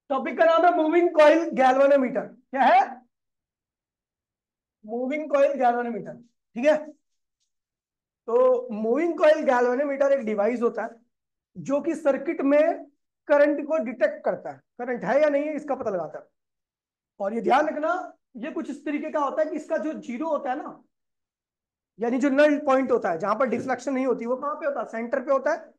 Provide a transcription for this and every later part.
Topic का नाम है मूविंग कॉइल गैल्वेनोमीटर। क्या है? Moving coil galvanometer. ठीक है। तो मूविंग कॉइल गैल्वेनोमीटर एक डिवाइस होता है जो कि सर्किट में करंट को डिटेक्ट करता है, करंट है या नहीं है इसका पता लगाता है। और ये ध्यान रखना, ये कुछ इस तरीके का होता है कि इसका जो जीरो होता है ना, यानी जो नल पॉइंट होता है जहां पर डिफ्लेक्शन नहीं होती, वो कहां पे होता है? सेंटर पे होता है।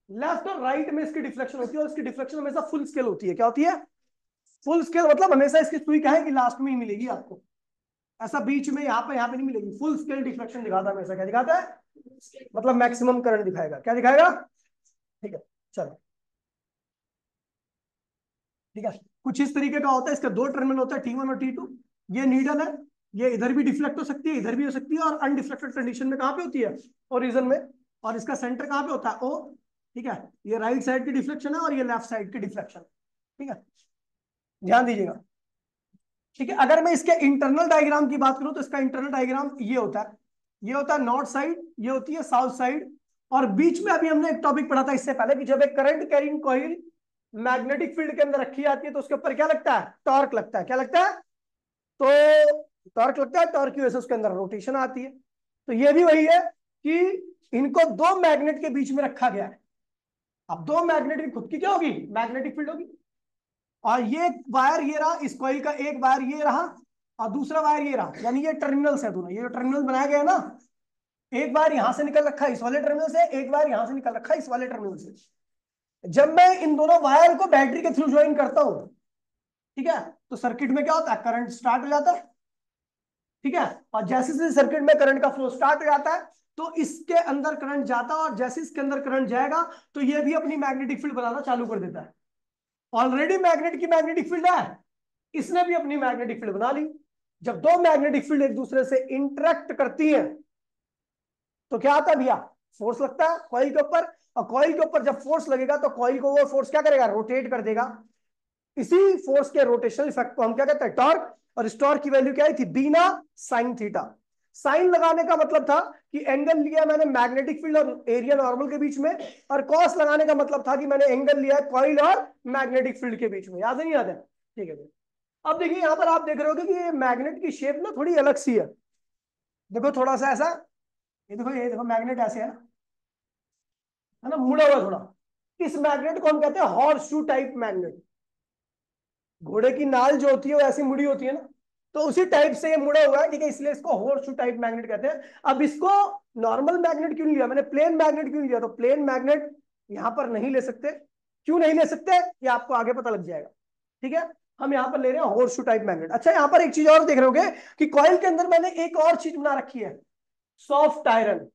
लेफ्ट और राइट में इसकी डिफ्लेक्शन होती है, और इसकी डिफ्लेक्शन हमेशा फुल स्केल होती है। क्या होती है? Full scale. मतलब हमेशा इसकी सुई क्या है कि लास्ट में ही मिलेगी आपको, ऐसा बीच में यहाँ पे नहीं मिलेगी। फुल स्केल डिफ्लेक्शन दिखाता है हमेशा। क्या दिखाता है? मतलब मैक्सिमम करंट दिखाएगा। क्या दिखाएगा? ठीक है, चलो। ठीक है, कुछ इस तरीके का होता है। इसका दो टर्मिनल होता है, T1 और T2। ये नीडल है, ये इधर भी डिफ्लेक्ट हो सकती है, इधर भी हो सकती है, और अनडिफ्लेक्टेड कंडीशन में कहां पे होती है? ओरिजिन में। और इसका सेंटर कहां पे होता है? ओ। ठीक है, ये राइट साइड की डिफ्लेक्शन है और ये लेफ्ट साइड की डिफ्लेक्शन। ठीक है, ध्यान दीजिएगा। ठीक है, अगर मैं इसके इंटरनल डायग्राम की बात करूं तो इसका इंटरनल डायग्राम ये होता है। ये होता है नॉर्थ साइड, ये होती है साउथ साइड। और बीच में अभी हमने एक टॉपिक पढ़ा था इससे पहले कि जब एक current carrying coil magnetic field के अंदर रखी जाती है तो उसके ऊपर क्या लगता है? टॉर्क लगता है। क्या लगता है? तो टॉर्क लगता है, टॉर्क की वजह से उसके अंदर रोटेशन आती है। तो ये भी वही है कि इनको दो मैग्नेट के बीच में रखा गया है। अब दो मैग्नेट की खुद की क्या होगी? मैग्नेटिक फील्ड होगी। और ये वायर ये रहा, इस कॉइल का एक वायर ये रहा, और दूसरा वायर ये रहा, यानी ये टर्मिनल्स है दोनों। ये जो टर्मिनल बनाया गया है ना, एक वायर यहां से निकल रखा है इस वाले टर्मिनल से, एक वायर यहां से निकल रखा है इस वाले टर्मिनल से। जब मैं इन दोनों वायर को बैटरी के थ्रू ज्वाइन करता हूं, ठीक है, तो सर्किट में क्या होता है? करंट स्टार्ट हो जाता है। ठीक है, और जैसे जैसे सर्किट में करंट का फ्लो स्टार्ट हो जाता है तो इसके अंदर करंट जाता है, और जैसे इसके अंदर करंट जाएगा तो ये भी अपनी मैग्नेटिक फील्ड बनाना चालू कर देता है। ऑलरेडी मैग्नेट की मैग्नेटिक फील्ड है, इसने भी अपनी मैग्नेटिक फील्ड बना ली। जब दो मैग्नेटिक फील्ड एक दूसरे से इंटरेक्ट करती है तो क्या आता है भैया? फोर्स लगता है कॉइल के ऊपर। और कॉइल के ऊपर जब फोर्स लगेगा तो कॉइल को वो फोर्स क्या करेगा? रोटेट कर देगा। इसी फोर्स के रोटेशनल इफेक्ट को हम क्या कहते हैं? टॉर्क। और इस टॉर्क की वैल्यू क्या आई थी? बीना साइन थीटा। साइन लगाने का मतलब था कि एंगल लिया मैंने मैग्नेटिक फील्ड और एरिया नॉर्मल के बीच में, और कॉस लगाने का मतलब था कि मैंने एंगल लिया है कॉइल और मैग्नेटिक फील्ड के बीच में। याद है नहीं याद है? ठीक है। अब देखिए यहां पर आप देख रहे हो कि ये मैग्नेट की शेप ना थोड़ी अलग सी है। देखो थोड़ा सा ऐसा, ये देखो मैग्नेट ऐसे है ना, मुड़ा हुआ थोड़ा। इस मैग्नेट को हम कहते हैं हॉर्स शू टाइप मैग्नेट। घोड़े की नाल जो होती है वो ऐसी मुड़ी होती है ना, तो उसी टाइप से ये मुड़ा हुआ है। ठीक है, इसलिए इसको हॉर्स शू टाइप मैग्नेट कहते हैं। अब इसको नॉर्मल मैग्नेट क्यों नहीं लिया मैंने? प्लेन मैग्नेट क्यों नहीं लिया? तो प्लेन मैग्नेट यहां पर नहीं ले सकते। क्यों नहीं ले सकते ये आपको आगे पता लग जाएगा। ठीक है, हम यहाँ पर ले रहे हैं हॉर्स शू टाइप मैग्नेट। अच्छा, यहाँ पर एक चीज और देख रहे होगे कि कॉइल के अंदर मैंने एक और चीज बना रखी है, सॉफ्ट आयरन।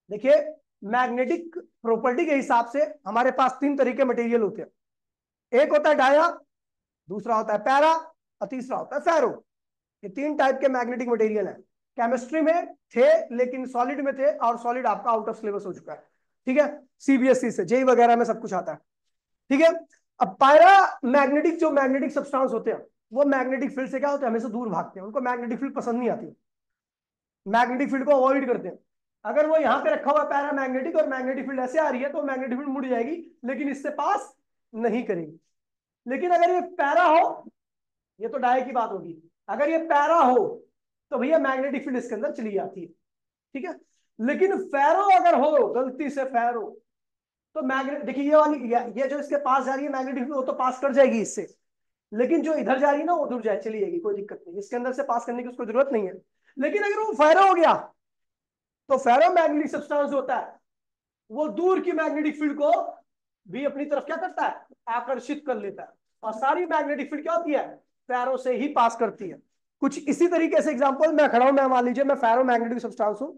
देखिए, मैग्नेटिक प्रॉपर्टी के हिसाब से हमारे पास तीन तरीके मटेरियल होते हैं। एक होता है डाया, दूसरा होता है पैरा, और तीसरा होता है फेरो। ये तीन टाइप के मैग्नेटिक मटेरियल है। केमिस्ट्री में थे लेकिन सॉलिड में थे, और सॉलिड आपका आउट ऑफ सिलेबस हो चुका है। ठीक है, सीबीएसई से जेई वगैरह में सब कुछ आता है। ठीक है, अब पैरा मैग्नेटिक जो मैग्नेटिक सब्सटेंस होते हैं वो मैग्नेटिक फील्ड से क्या होते हैं? हमेशा दूर भागते हैं, उनको मैग्नेटिक फील्ड पसंद नहीं आती, मैग्नेटिक फील्ड को अवॉइड करते हैं। अगर वो यहां पे रखा हुआ पैरा मैग्नेटिक और मैग्नेटिक फील्ड ऐसे आ रही है तो मैग्नेटिक फील्ड मुड़ जाएगी, लेकिन इससे पास नहीं करेगी। लेकिन अगर ये पैरा हो, ये तो डाई की बात होगी, अगर ये पैरा हो तो भैया मैग्नेटिक फील्ड इसके अंदर चली जाती है। ठीक है, लेकिन फेरो अगर हो, गलती से फेरो, तो मैग्नेट देखिए ये वाली ये जो इसके पास जा रही है मैग्नेटिक फील्ड वो तो पास कर जाएगी इससे, लेकिन जो इधर जा रही है ना वो दूर जाए चली जाएगी, कोई दिक्कत नहीं, इसके अंदर से पास करने की उसको जरूरत नहीं है। लेकिन अगर वो फेरो हो गया तो फेरो मैग्नेटिक सब्सटेंस होता है, वो दूर की मैग्नेटिक फील्ड को भी अपनी तरफ क्या करता है? आकर्षित कर लेता है। और सारी मैग्नेटिक फील्ड क्या होती है? फेरो से ही पास करती है। कुछ इसी तरीके से एग्जांपल, मैं खड़ा हूं, मैं मान लीजिए मैं फेरो मैग्नेटिक सब्सटेंस हूं,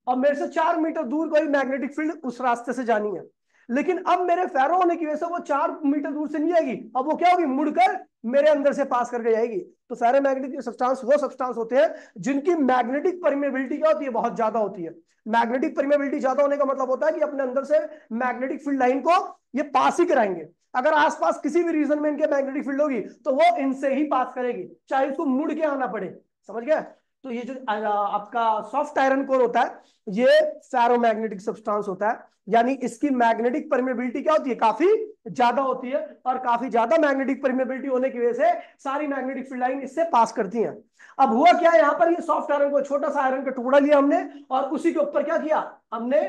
और मेरे से 4 मीटर दूर कोई मैग्नेटिक फील्ड उस रास्ते से जानी है। लेकिन अब मेरे फेरो होने की वजह से वो 4 मीटर दूर से नहीं जाएगी, अब वो क्या होगी? मुड़कर मेरे अंदर से पास करके जाएगी। तो फेरोमैग्नेटिक सब्सटेंस वो सब्सटेंस होते हैं जिनकी मैग्नेटिक परमेबिलिटी क्या होती है? बहुत ज्यादा होती है। मैग्नेटिक परमेबिलिटी ज्यादा होने का मतलब होता है कि अपने अंदर से मैग्नेटिक फील्ड लाइन को ये पास ही कराएंगे। अगर आसपास किसी भी रीजन में इनके मैग्नेटिक फील्ड होगी तो वो इनसे ही पास करेगी, चाहे इसको मुड़ के आना पड़े। समझ गए? तो ये जो आपका सॉफ्ट आयरन कोर होता है, ये फेरोमैग्नेटिक सब्सटेंस होता है, यानी इसकी मैग्नेटिक परमेबिलिटी क्या होती है? काफी ज्यादा होती है, और काफी ज्यादा मैग्नेटिक परमेबिलिटी होने की वजह से सारी मैग्नेटिक फील्ड लाइन इससे पास करती हैं। अब हुआ क्या है, यहाँ पर ये सॉफ्ट आयरन को, छोटा सा आयरन का टुकड़ा लिया हमने, और उसी के ऊपर क्या किया हमने,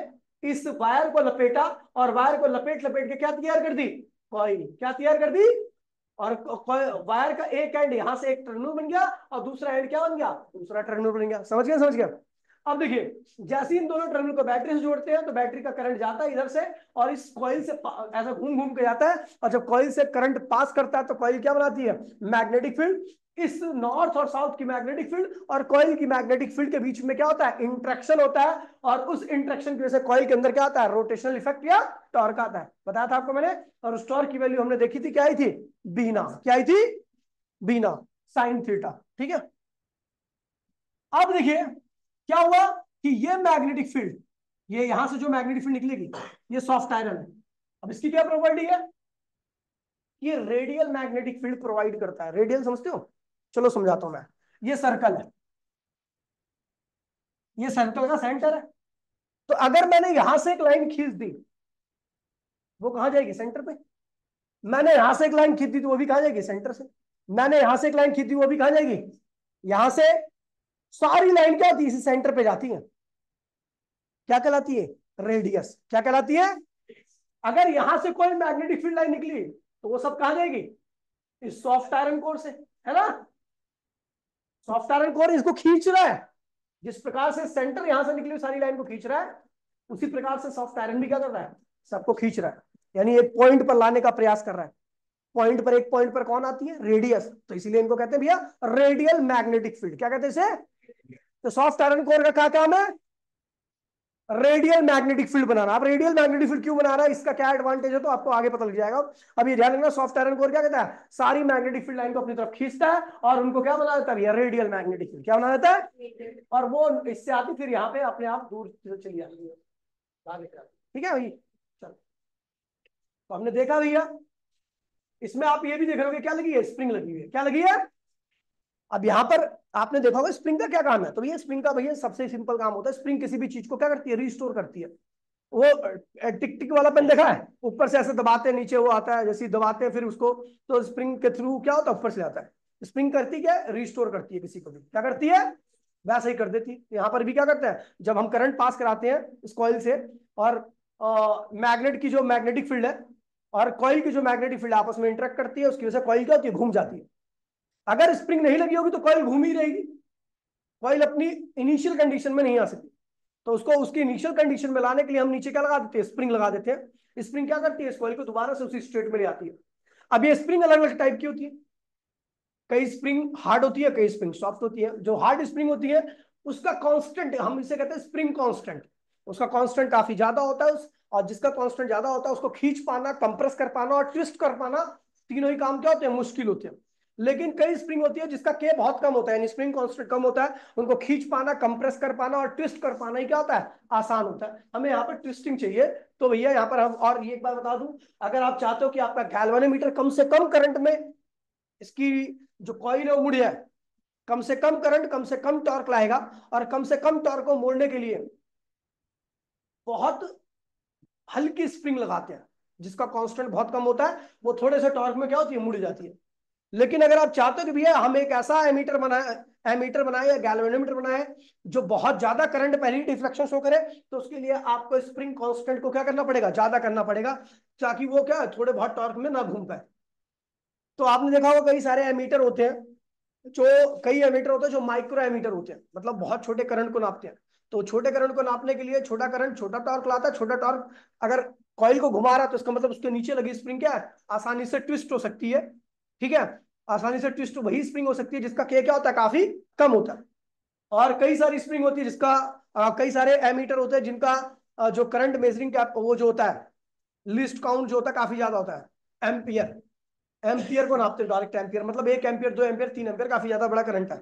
इस वायर को लपेटा, और वायर को लपेट लपेट के क्या तैयार कर दी, कॉइल क्या तैयार कर दी, और वायर का एक एंड यहां से एक टर्मिनल बन गया, और दूसरा एंड क्या बन गया, दूसरा टर्मिनल बन गया। समझ गया, समझ गया। अब देखिए, जैसे इन दोनों टर्मिनल को बैटरी से जोड़ते हैं तो बैटरी का करंट जाता है इधर से, और इस कॉइल से ऐसा घूम घूम के जाता है, और जब कॉइल से करंट पास करता है तो कॉइल क्या बनाती है, मैग्नेटिक फील्ड। इस नॉर्थ और साउथ की मैग्नेटिक फील्ड और कॉइल की मैग्नेटिक फील्ड के बीच में क्या होता है, इंट्रैक्शन होता है, और उस इंट्रैक्शन की वजह से कॉइल के अंदर क्या आता है, रोटेशनल इफेक्ट या टॉर्क आता है। बताया था आपको मैंने, और उस टॉर्क की वैल्यू हमने देखी थी, क्या आई थी, बीना, क्या आई थी, बीना साइन थीटा। ठीक है, अब देखिए क्या हुआ कि ये मैग्नेटिक फील्ड, ये यहां से जो मैग्नेटिक फील्ड निकलेगी, ये सॉफ्ट आयरन है। अब इसकी क्या प्रॉपर्टी है, ये रेडियल मैग्नेटिक फील्ड प्रोवाइड करता है। रेडियल समझते हो, चलो समझाता हूं मैं। ये सर्कल है, ये सर्कल का सेंटर है, तो अगर मैंने यहां से एक लाइन खींच दी, वो कहां जाएगी, सेंटर पे। मैंने यहां से एक लाइन खींच दी तो वो भी कहां जाएगी, सेंटर से। मैंने यहां से एक लाइन खींच दी, वो भी कहां जाएगी, यहां से। सारी लाइन क्या होती है, इसी सेंटर पे जाती है, क्या कहलाती है, रेडियस। क्या कहलाती है, अगर यहां से कोई मैग्नेटिक फील्ड लाइन निकली तो वो सब कहां जाएगी, इस सॉफ्ट आयरन कोर से, है ना। सॉफ्ट आयरन कोर इसको खींच रहा है, जिस प्रकार से सेंटर यहां से निकली हुई सारी लाइन को खींच रहा है, उसी प्रकार से सॉफ्ट आयरन भी क्या कर रहा है, सबको खींच रहा है। यानी एक पॉइंट पर लाने का प्रयास कर रहा है। पॉइंट पर, एक पॉइंट पर कौन आती है, रेडियस, तो इसीलिए इनको कहते हैं भैया रेडियल मैग्नेटिक फील्ड। क्या कहते हैं इसे, तो सॉफ्ट आयरन कोर का क्या काम है, रेडियल मैग्नेटिक फील्ड बनाना। आप रेडियल मैग्नेटिक फील्ड क्यों बना रहा है, इसका क्या एडवांटेज है, तो आपको आगे पता लग जाएगा। अब ये ध्यान रखना, सॉफ्ट आयरन कोर क्या कहता है, सारी मैग्नेटिक फील्ड लाइन को अपनी तरफ खींचता है, और उनको क्या बना देता है, रेडियल मैग्नेटिक फील्ड। क्या बना देता है, और वो इससे आती फिर यहाँ पे अपने आप दूर चली जाती है। ठीक है भाई, चलो, तो हमने देखा भैया, इसमें आप ये भी देख रहे हो क्या लगी है, स्प्रिंग लगी हुई है। क्या लगी है, अब यहां पर आपने देखा होगा स्प्रिंग का क्या काम है, तो भैया स्प्रिंग का भैया सबसे सिंपल काम होता है, स्प्रिंग किसी भी चीज को क्या करती है, रिस्टोर करती है। वो टिक टिक वाला पेन देखा है, ऊपर से ऐसे दबाते हैं नीचे वो आता है, जैसे दबाते हैं फिर उसको, तो स्प्रिंग के थ्रू क्या होता है, ऊपर से आता है। स्प्रिंग करती क्या है, रिस्टोर करती है, किसी को भी क्या करती है, वैसे ही कर देती है। यहाँ पर भी क्या करते हैं, जब हम करंट पास कराते हैं इस कॉइल से, और मैग्नेट की जो मैग्नेटिक फील्ड है और कॉइल की जो मैग्नेटिक फील्ड आपस में इंटरेक्ट करती है, उसकी वजह से कॉइल क्या होती है, घूम जाती है। अगर स्प्रिंग नहीं लगी होगी तो कॉइल घूम ही रहेगी, कॉइल अपनी इनिशियल कंडीशन में नहीं आ सकती। तो उसको उसकी इनिशियल कंडीशन में लाने के लिए हम नीचे क्या लगा देते हैं, स्प्रिंग लगा देते हैं। स्प्रिंग क्या करती है, इस कॉइल को दोबारा से उसी स्टेट में ले आती है। अब ये स्प्रिंग अलग अलग टाइप की होती है, कई स्प्रिंग हार्ड होती है, कई स्प्रिंग सॉफ्ट होती है। जो हार्ड स्प्रिंग होती है उसका कांस्टेंट, हम इसे कहते हैं स्प्रिंग कांस्टेंट, उसका कांस्टेंट काफी ज्यादा होता है। और जिसका कांस्टेंट ज्यादा होता है उसको खींच पाना, कंप्रेस कर पाना और ट्विस्ट कर पाना, तीनों ही काम क्या होते हैं, मुश्किल होते हैं। लेकिन कई स्प्रिंग होती है जिसका के बहुत कम होता है, यानी स्प्रिंग कांस्टेंट कम होता है, उनको खींच पाना, कंप्रेस कर पाना और ट्विस्ट कर पाना ही क्या होता है, आसान होता है। हमें यहाँ पर ट्विस्टिंग चाहिए, तो भैया यहाँ पर हम, और ये एक बात बता दूं, अगर आप चाहते हो कि आपका गैल्वेनोमीटर कम से कम करंट में, इसकी जो कॉइल है वो मुड़ जाए, कम से कम करंट, कम से कम टॉर्क लाएगा, और कम से कम टॉर्क को मोड़ने के लिए बहुत हल्की स्प्रिंग लगाते हैं, जिसका कांस्टेंट बहुत कम होता है, वो थोड़े से टॉर्क में क्या होती है, मुड़ जाती है। लेकिन अगर आप चाहते हो कि भैया हम एक ऐसा एमीटर बनाए या गैल्वेनोमीटर बनाए जो बहुत ज्यादा करंट पहले ही डिफ्लेक्शन शो करे, तो उसके लिए आपको स्प्रिंग कांस्टेंट को क्या करना पड़ेगा, ज्यादा करना पड़ेगा, ताकि वो क्या थोड़े बहुत टॉर्क में ना घूम पाए। तो आपने देखा होगा कई सारे एमीटर होते हैं, जो कई एमीटर होते हैं जो माइक्रो एमीटर होते हैं, मतलब बहुत छोटे करंट को नापते हैं। तो छोटे करंट को नापने के लिए छोटा करंट छोटा टॉर्क लाता है, छोटा टॉर्क अगर कॉइल को घुमा रहा है तो इसका मतलब उसके नीचे लगी स्प्रिंग क्या है, आसानी से ट्विस्ट हो सकती है। ठीक है, आसानी से ट्विस्ट वही स्प्रिंग हो सकती है जिसका के क्या होता है, काफी कम होता है। और कई सारी स्प्रिंग होती है जिसका कई सारे एमीटर होते हैं जिनका जो करंट मेजरिंग का वो जो होता है, लिस्ट काउंट जो होता है काफी ज्यादा होता है, एम्पियर, एम्पियर को नापते हैं डायरेक्ट। एम्पियर मतलब 1 एम्पियर, 2 एम्पियर, 3 एम्पियर, काफी ज्यादा बड़ा करंट है,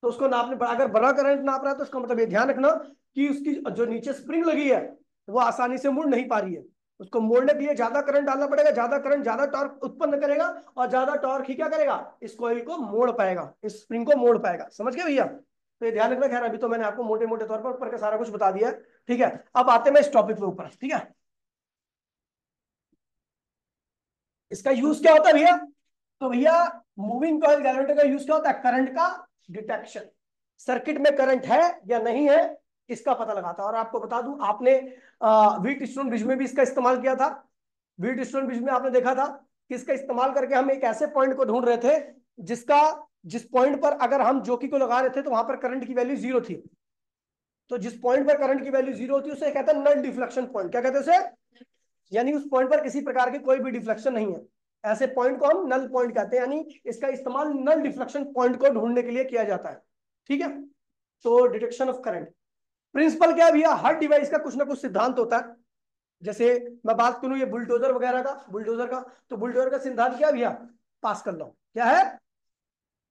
तो उसको नापने पर, अगर बड़ा करंट नाप रहा है तो उसका मतलब ये ध्यान रखना कि उसकी जो नीचे स्प्रिंग लगी है वो आसानी से मुड़ नहीं पा रही है। उसको मोड़ने के लिए ज्यादा करंट डालना पड़ेगा, ज्यादा करंट ज्यादा टॉर्क उत्पन्न करेगा, और ज्यादा टॉर्क ही क्या करेगा, इस कॉइल को मोड़ पाएगा, इस स्प्रिंग को मोड़ पाएगा। समझ गए भैया, तो ये ध्यान रखना। खैर अभी तो मैंने आपको मोटे मोटे तौर पर ऊपर का सारा कुछ बता दिया है। ठीक है, अब आते हैं मैं इस टॉपिक के ऊपर। ठीक है, इसका यूज क्या होता है भैया? तो भैया मूविंग कॉइल गैल्वेनोमीटर का यूज क्या होता है? करंट का डिटेक्शन, सर्किट में करंट है या नहीं है इसका पता लगाता है। और आपको बता दूं, आपने व्हीट स्टोन ब्रिज में भी इसका इस्तेमाल किया था। व्हीट स्टोन ब्रिज में आपने देखा था कि इसका इस्तेमाल करके हम एक ऐसे पॉइंट को ढूंढ रहे थे जिसका जिस पॉइंट पर अगर हम जोकी को लगा रहे थे तो वहां पर करंट की वैल्यू 0 थी। तो जिस पॉइंट पर करंट की वैल्यू 0 होती है उसे कहते हैं नल डिफ्लेक्शन पॉइंट। क्या कहते हैं उसे? यानी उस पॉइंट पर किसी प्रकार की कोई भी डिफ्लेक्शन नहीं है, ऐसे पॉइंट को हम नल पॉइंट कहते हैं। यानी इसका इस्तेमाल नल डिफ्लेक्शन पॉइंट को ढूंढने के लिए किया जाता है। ठीक है, तो डिटेक्शन ऑफ करंट प्रिंसिपल क्या है भैया? हर डिवाइस का कुछ ना कुछ सिद्धांत होता है। जैसे मैं बात करूं ये बुलडोजर वगैरह का, बुलडोजर का, तो बुलडोजर का सिद्धांत क्या है भैया? पास कर लो, क्या है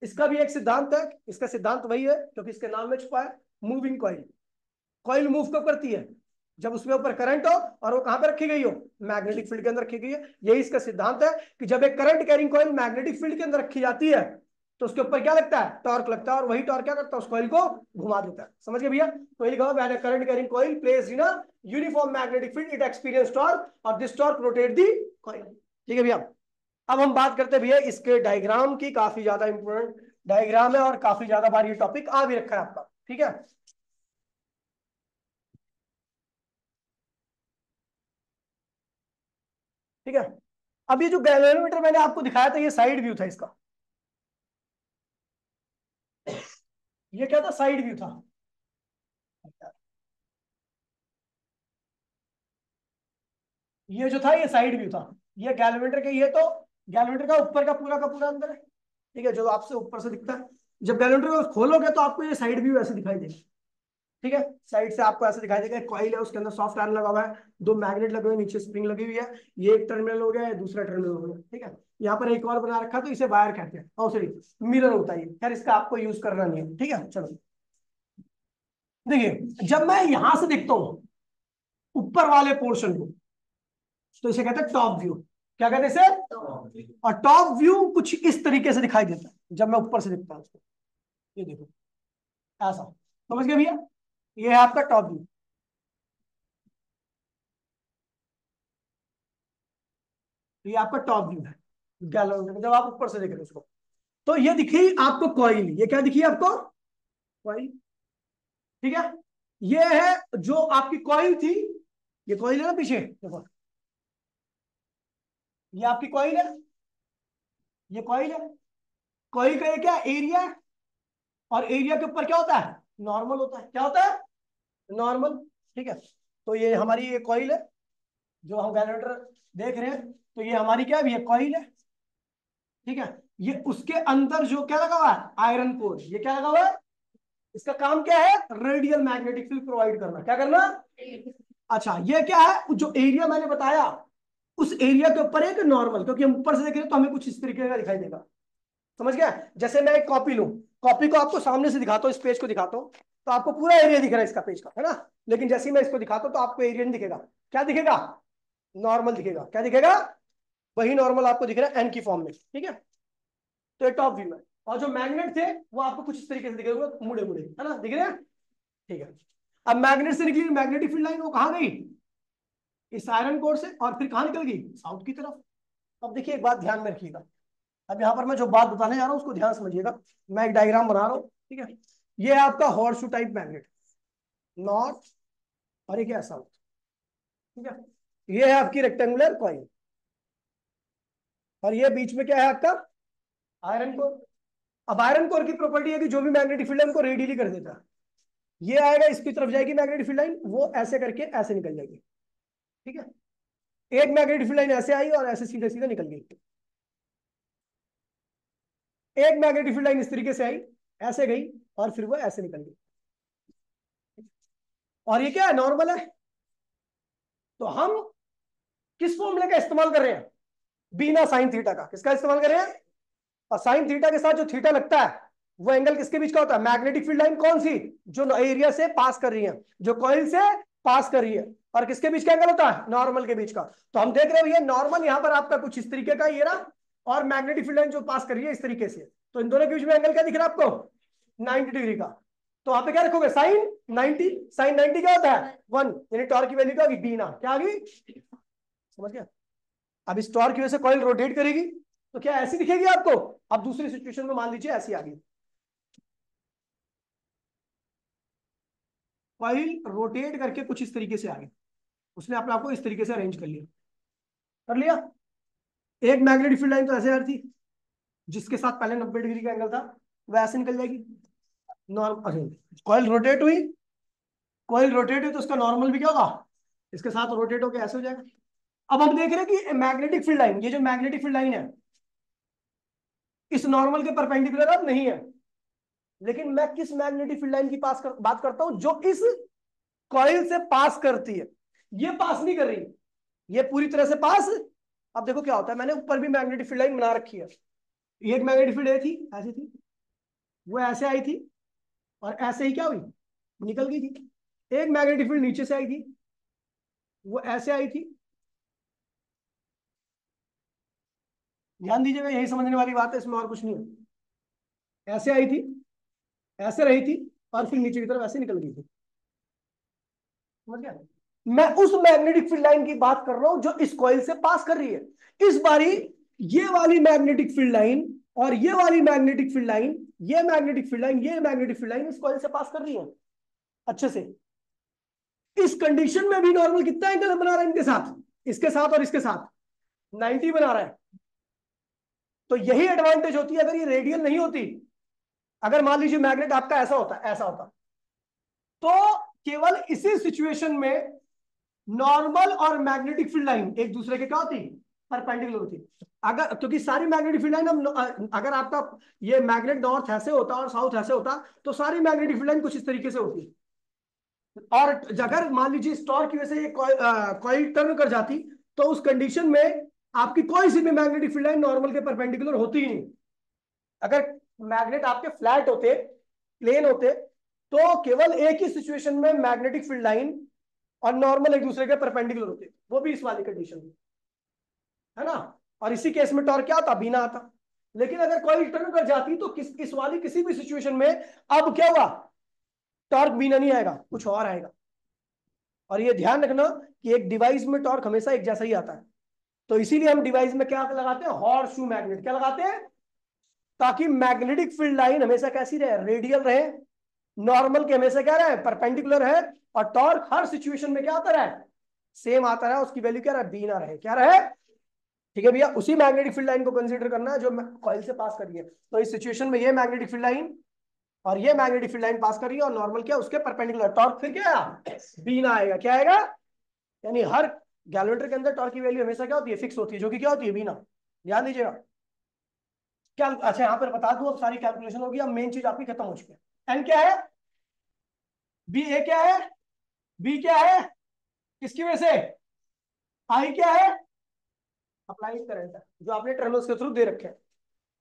इसका भी एक सिद्धांत है। इसका सिद्धांत वही है क्योंकि इसके नाम में छुपा है मूविंग कॉइल। कॉइल मूव कब करती है? जब उसमें ऊपर करंट हो और वो कहां पर रखी गई हो? मैग्नेटिक फील्ड के अंदर रखी गई है। यही इसका सिद्धांत है कि जब एक current carrying coil magnetic field के अंदर रखी जाती है तो उसके ऊपर क्या लगता है? टॉर्क लगता है, और वही टॉर्क क्या करता है? उस कॉइल को घुमा देता है। समझ गए भैया? तो ये लिखा हुआ है current carrying coil placed in a uniform magnetic field it experience torque और this torque rotate the coil. ठीक है भैया, अब हम बात करते हैं भैया इसके डायग्राम की। काफी ज्यादा इंपोर्टेंट डायग्राम है और काफी ज्यादा बार ये टॉपिक आ भी रखा है आपका। ठीक है, ठीक है। अब ये जो गैल्वेनोमीटर मैंने आपको दिखाया था ये साइड व्यू था इसका। ये क्या था? साइड व्यू था। ये जो था ये साइड व्यू था। ये गैल्वेनोमीटर के, ये तो गैल्वेनोमीटर का ऊपर का पूरा अंदर है। ठीक है, जो आपसे ऊपर से दिखता है। जब गैल्वेनोमीटर को खोलोगे तो आपको ये साइड व्यू ऐसे दिखाई देगा। ठीक है, साइड से आपको ऐसे दिखाई देगा। एक कॉइल है, उसके अंदर सॉफ्ट आयरन लगा हुआ है, दो मैग्नेट लगे हुए, नीचे स्प्रिंग लगी हुई है। ये एक टर्मिनल हो गया, ये दूसरा टर्मिनल हो गया। ठीक है, यहाँ पर एक और बना रखा है तो इसे वायर कहते हैं। ओ सॉरी, मिरर होता है ये। खैर इसका आपको यूज करना नहीं है। ठीक है, चलो देखिए, जब मैं यहां से देखता हूं ऊपर वाले पोर्शन को तो इसे कहते हैं टॉप व्यू। क्या कहते हैं इसे? और टॉप व्यू कुछ इस तरीके से दिखाई देता है जब मैं ऊपर से देखता हूं उसको। ये देखो ऐसा, समझ गए भैया? ये है आपका टॉप व्यू। ये आपका टॉप व्यू है गैलरी, जब आप ऊपर से देख रहे हो उसको। तो ये दिखी आपको कॉइल, ये क्या दिखी आपको? कॉइल। ठीक है, ये है जो आपकी कॉइल थी। ये कॉइल है ना पीछे देखो, ये आपकी कॉइल है, ये कॉइल है। कॉइल का ये क्या एरिया है, और एरिया के ऊपर क्या होता है? नॉर्मल होता है। क्या होता है? नॉर्मल। ठीक है, तो ये हमारी ये कॉइल है जो हम गैलरीटर देख रहे हैं। तो ये हमारी क्या है? ये कॉइल है। ठीक है, ये उसके अंदर जो क्या लगा हुआ है? Iron core. ये क्या लगा हुआ है? इसका काम क्या है? रेडियल मैग्नेटिक फील्ड प्रोवाइड करना। क्या करना? अच्छा, ये क्या है? जो एरिया मैंने बताया उस एरिया के ऊपर एक नॉर्मल, क्योंकि हम ऊपर से देख रहे हैं तो हमें कुछ इस तरीके का दिखाई देगा। समझ गया? जैसे मैं एक कॉपी लूं, कॉपी को आपको सामने से दिखाता हूं, इस पेज को दिखाता हूं तो आपको पूरा एरिया दिख रहा है इसका पेज का, है ना? लेकिन जैसे ही मैं इसको दिखाता हूं तो आपको एरिया नहीं दिखेगा। क्या दिखेगा? नॉर्मल दिखेगा। क्या दिखेगा? वही नॉर्मल आपको दिख रहा है एन की फॉर्म में। ठीक है, तो ये टॉप व्यू है। और जो मैग्नेट थे वो आपको कुछ इस तरीके से दिखेगा, मुड़े मुड़े, है ना? दिख रहे हैं? ठीक है, अब मैग्नेट से निकली मैग्नेटिक फील्ड लाइन वो कहां गई? इस आयरन कोर से, और फिर कहां निकल गई? साउथ की तरफ। अब देखिए एक बात ध्यान में रखिएगा, अब यहाँ पर मैं जो बात बताने जा रहा हूँ उसको ध्यान समझिएगा। मैं एक डायग्राम बना रहा हूँ। ठीक है, ये है आपका horse shoe type magnet, north, और एक है साउथ। ठीक है, ये है आपकी रेक्टेंगुलर कॉइल, और ये बीच में क्या है आपका? Iron core. अब आयरन कोर की प्रॉपर्टी है कि जो भी मैग्नेटिक फील्ड है उनको रेडियली कर देता है। ये आएगा, इसकी तरफ जाएगी मैग्नेटिक फील्ड लाइन, वो ऐसे करके ऐसे निकल जाएगी। ठीक है, एक मैग्नेटिक फील्ड लाइन ऐसे आई और ऐसे सीधे सीधे निकल गई। एक मैग्नेटिक फील्ड लाइन इस तरीके से आई, ऐसे गई, और फिर वो ऐसे निकल गई। और ये क्या है? नॉर्मल है। तो हम किस फॉर्मूले का इस्तेमाल कर रहे हैं? बीना साइन थीटा का। किसका इस्तेमाल कर रहे हैं? और साइन थीटा के साथ जो थीटा लगता है वो एंगल किसके बीच का होता है? मैग्नेटिक फील्ड लाइन कौन सी? जो एरिया से पास कर रही है, जो कॉइल से पास कर रही है, और किसके बीच का एंगल होता है? नॉर्मल के बीच का। तो हम देख रहे हैं भैया नॉर्मल यहां पर आपका कुछ इस तरीके का ये रहा, और मैग्नेटिक फील्ड लाइन जो पास कर रही है इस तरीके से। तो इन दोनों के बीच में एंगल क्या दिख रहा है आपको? 90 डिग्री का। तो वहां पे क्या रखोगे? साइन 90। साइन 90 क्या होता है? 1, यानी टॉर्क की वैल्यू क्या होगी? बीना। क्या आ गई? समझ गया? अब इस टॉर्क की वजह से कॉइल रोटेट करेगी, तो क्या ऐसी दिखेगी आपको? अब दूसरी सिचुएशन में मान लीजिए ऐसी आ गई, कॉइल रोटेट करके कुछ इस तरीके से आ गई, उसने अपने आप को इस तरीके से अरेंज कर लिया, कर लिया। एक मैग्नेटिक फील्ड लाइन तो ऐसे आ रही थी, जिसके साथ पहले 90 डिग्री का एंगल था, वह ऐसे निकल जाएगी। नॉर्मल कॉइल रोटेट हुई, कॉइल रोटेट हुई तो उसका नॉर्मल भी क्या होगा, इसके साथ रोटेट होकर ऐसे हो जाएगा। अब हम देख रहे हैं कि मैग्नेटिक फील्ड लाइन, ये जो मैग्नेटिक फील्ड लाइन है इस नॉर्मल के परपेंडिकुलर अब नहीं है, लेकिन मैं किस मैग्नेटिक फील्ड लाइन की बात करता हूं, जो इस कॉइल से पास करती है। ये पास नहीं कर रही, ये पूरी तरह से पास। अब देखो क्या होता है, मैंने ऊपर भी मैग्नेटिक फील्ड लाइन बना रखी है, ये एक मैग्नेटिक फील्ड थी, ऐसी थी, वो ऐसे आई थी और ऐसे ही क्या हुई, निकल गई थी। एक मैग्नेटिक फील्ड नीचे से आई थी, वो ऐसे आई थी, ध्यान दीजिएगा यही समझने वाली बात है, इसमें और कुछ नहीं है। ऐसे आई थी, ऐसे रही थी, और फिर नीचे की तरफ ऐसे निकल गई थी, समझ गया? मैं उस मैग्नेटिक फील्ड लाइन की बात कर रहा हूं जो इस कॉइल से पास कर रही है। इस बारी ये वाली मैग्नेटिक फील्ड लाइन और ये वाली मैग्नेटिक फील्ड लाइन, ये मैग्नेटिक फील्ड लाइन, ये मैग्नेटिक फील्ड लाइन इस कॉइल से पास कर रही है अच्छे से। इस कंडीशन में भी नॉर्मल कितना एंगल बना रहा है इनके साथ, इसके साथ और इसके साथ 90 बना रहा है। तो यही एडवांटेज होती है अगर ये रेडियल नहीं होती। अगर मान लीजिए मैग्नेट आपका ऐसा होता, ऐसा होता, तो केवल इसी सिचुएशन में नॉर्मल और मैग्नेटिक फील्ड लाइन एक दूसरे के क्या होती, परपेंडिकुलर होती। अगर क्योंकि सारी मैग्नेटिक फील्ड लाइन हम, अगर आपका ये मैग्नेट नॉर्थ ऐसे होता और साउथ ऐसे होता, तो सारी मैग्नेटिक फील्ड लाइन कुछ इस तरीके से होती। और अगर मान लीजिए इस टॉर्क की वजह से ये कॉइल टर्न कर जाती, तो उस कंडीशन में आपकी कोई सी भी मैग्नेटिक फील्ड लाइन नॉर्मल के परपेंडिकुलर होती ही नहीं। अगर मैग्नेट आपके फ्लैट होते, प्लेन होते, तो केवल एक ही सिचुएशन में मैग्नेटिक फील्ड लाइन और नॉर्मल एक दूसरे के परपेंडिकुलर होते, वो भी इस वाली कंडीशन में, है ना? और इसी केस में टॉर्क क्या आता, बीना आता। लेकिन अगर कॉइल टर्न कर जाती तो इस वाली किसी भी सिचुएशन में अब क्या होगा, टॉर्क बीना नहीं आएगा, कुछ और आएगा। और ये ध्यान रखना कि एक डिवाइस में टॉर्क हमेशा एक जैसा ही आता है। तो इसीलिए हम डिवाइस में क्या लगाते हैं, हॉर्स शू मैग्नेट, क्या लगाते हैं, ताकि मैग्नेटिक फील्ड लाइन हमेशा कैसी रहे, रेडियल रहे, नॉर्मल के हमेशा क्या रहे, परपेंडिकुलर है, और टॉर्क हर सिचुएशन में क्या आता रहे, सेम आता रहे, उसकी वैल्यू क्या रहे, बी ना रहे, क्या रहे। ठीक है भैया, उसी मैग्नेटिक फील्ड लाइन को कंसीडर करना है जो कॉइल से पास कर रही है। तो इस सिचुएशन में ये मैग्नेटिक फील्ड लाइन और ये मैग्नेटिक फील्ड लाइन पास कर रही है, और नॉर्मल क्या उसके परपेंडिकुलर, टॉर्क फिर क्या आएगा, बी ना आएगा, क्या आएगा। यानी हर गैलोमीटर के अंदर टॉर्क की वैल्यू हमेशा क्या होती है, फिक्स होती है, जो कि क्या होती है, बी ना। ध्यान दीजिएगा। क्या अच्छा यहाँ पर बता दूं, अब सारी कैलकुलेशन होगी, अब मेन चीज आपकी खत्म हो चुकी है। एन क्या है, बी ए क्या है, बी क्या है, किसकी वजह से, आई क्या है, अप्लाइड करंट है जो आपने टर्मिनल्स के थ्रू दे रखे हैं।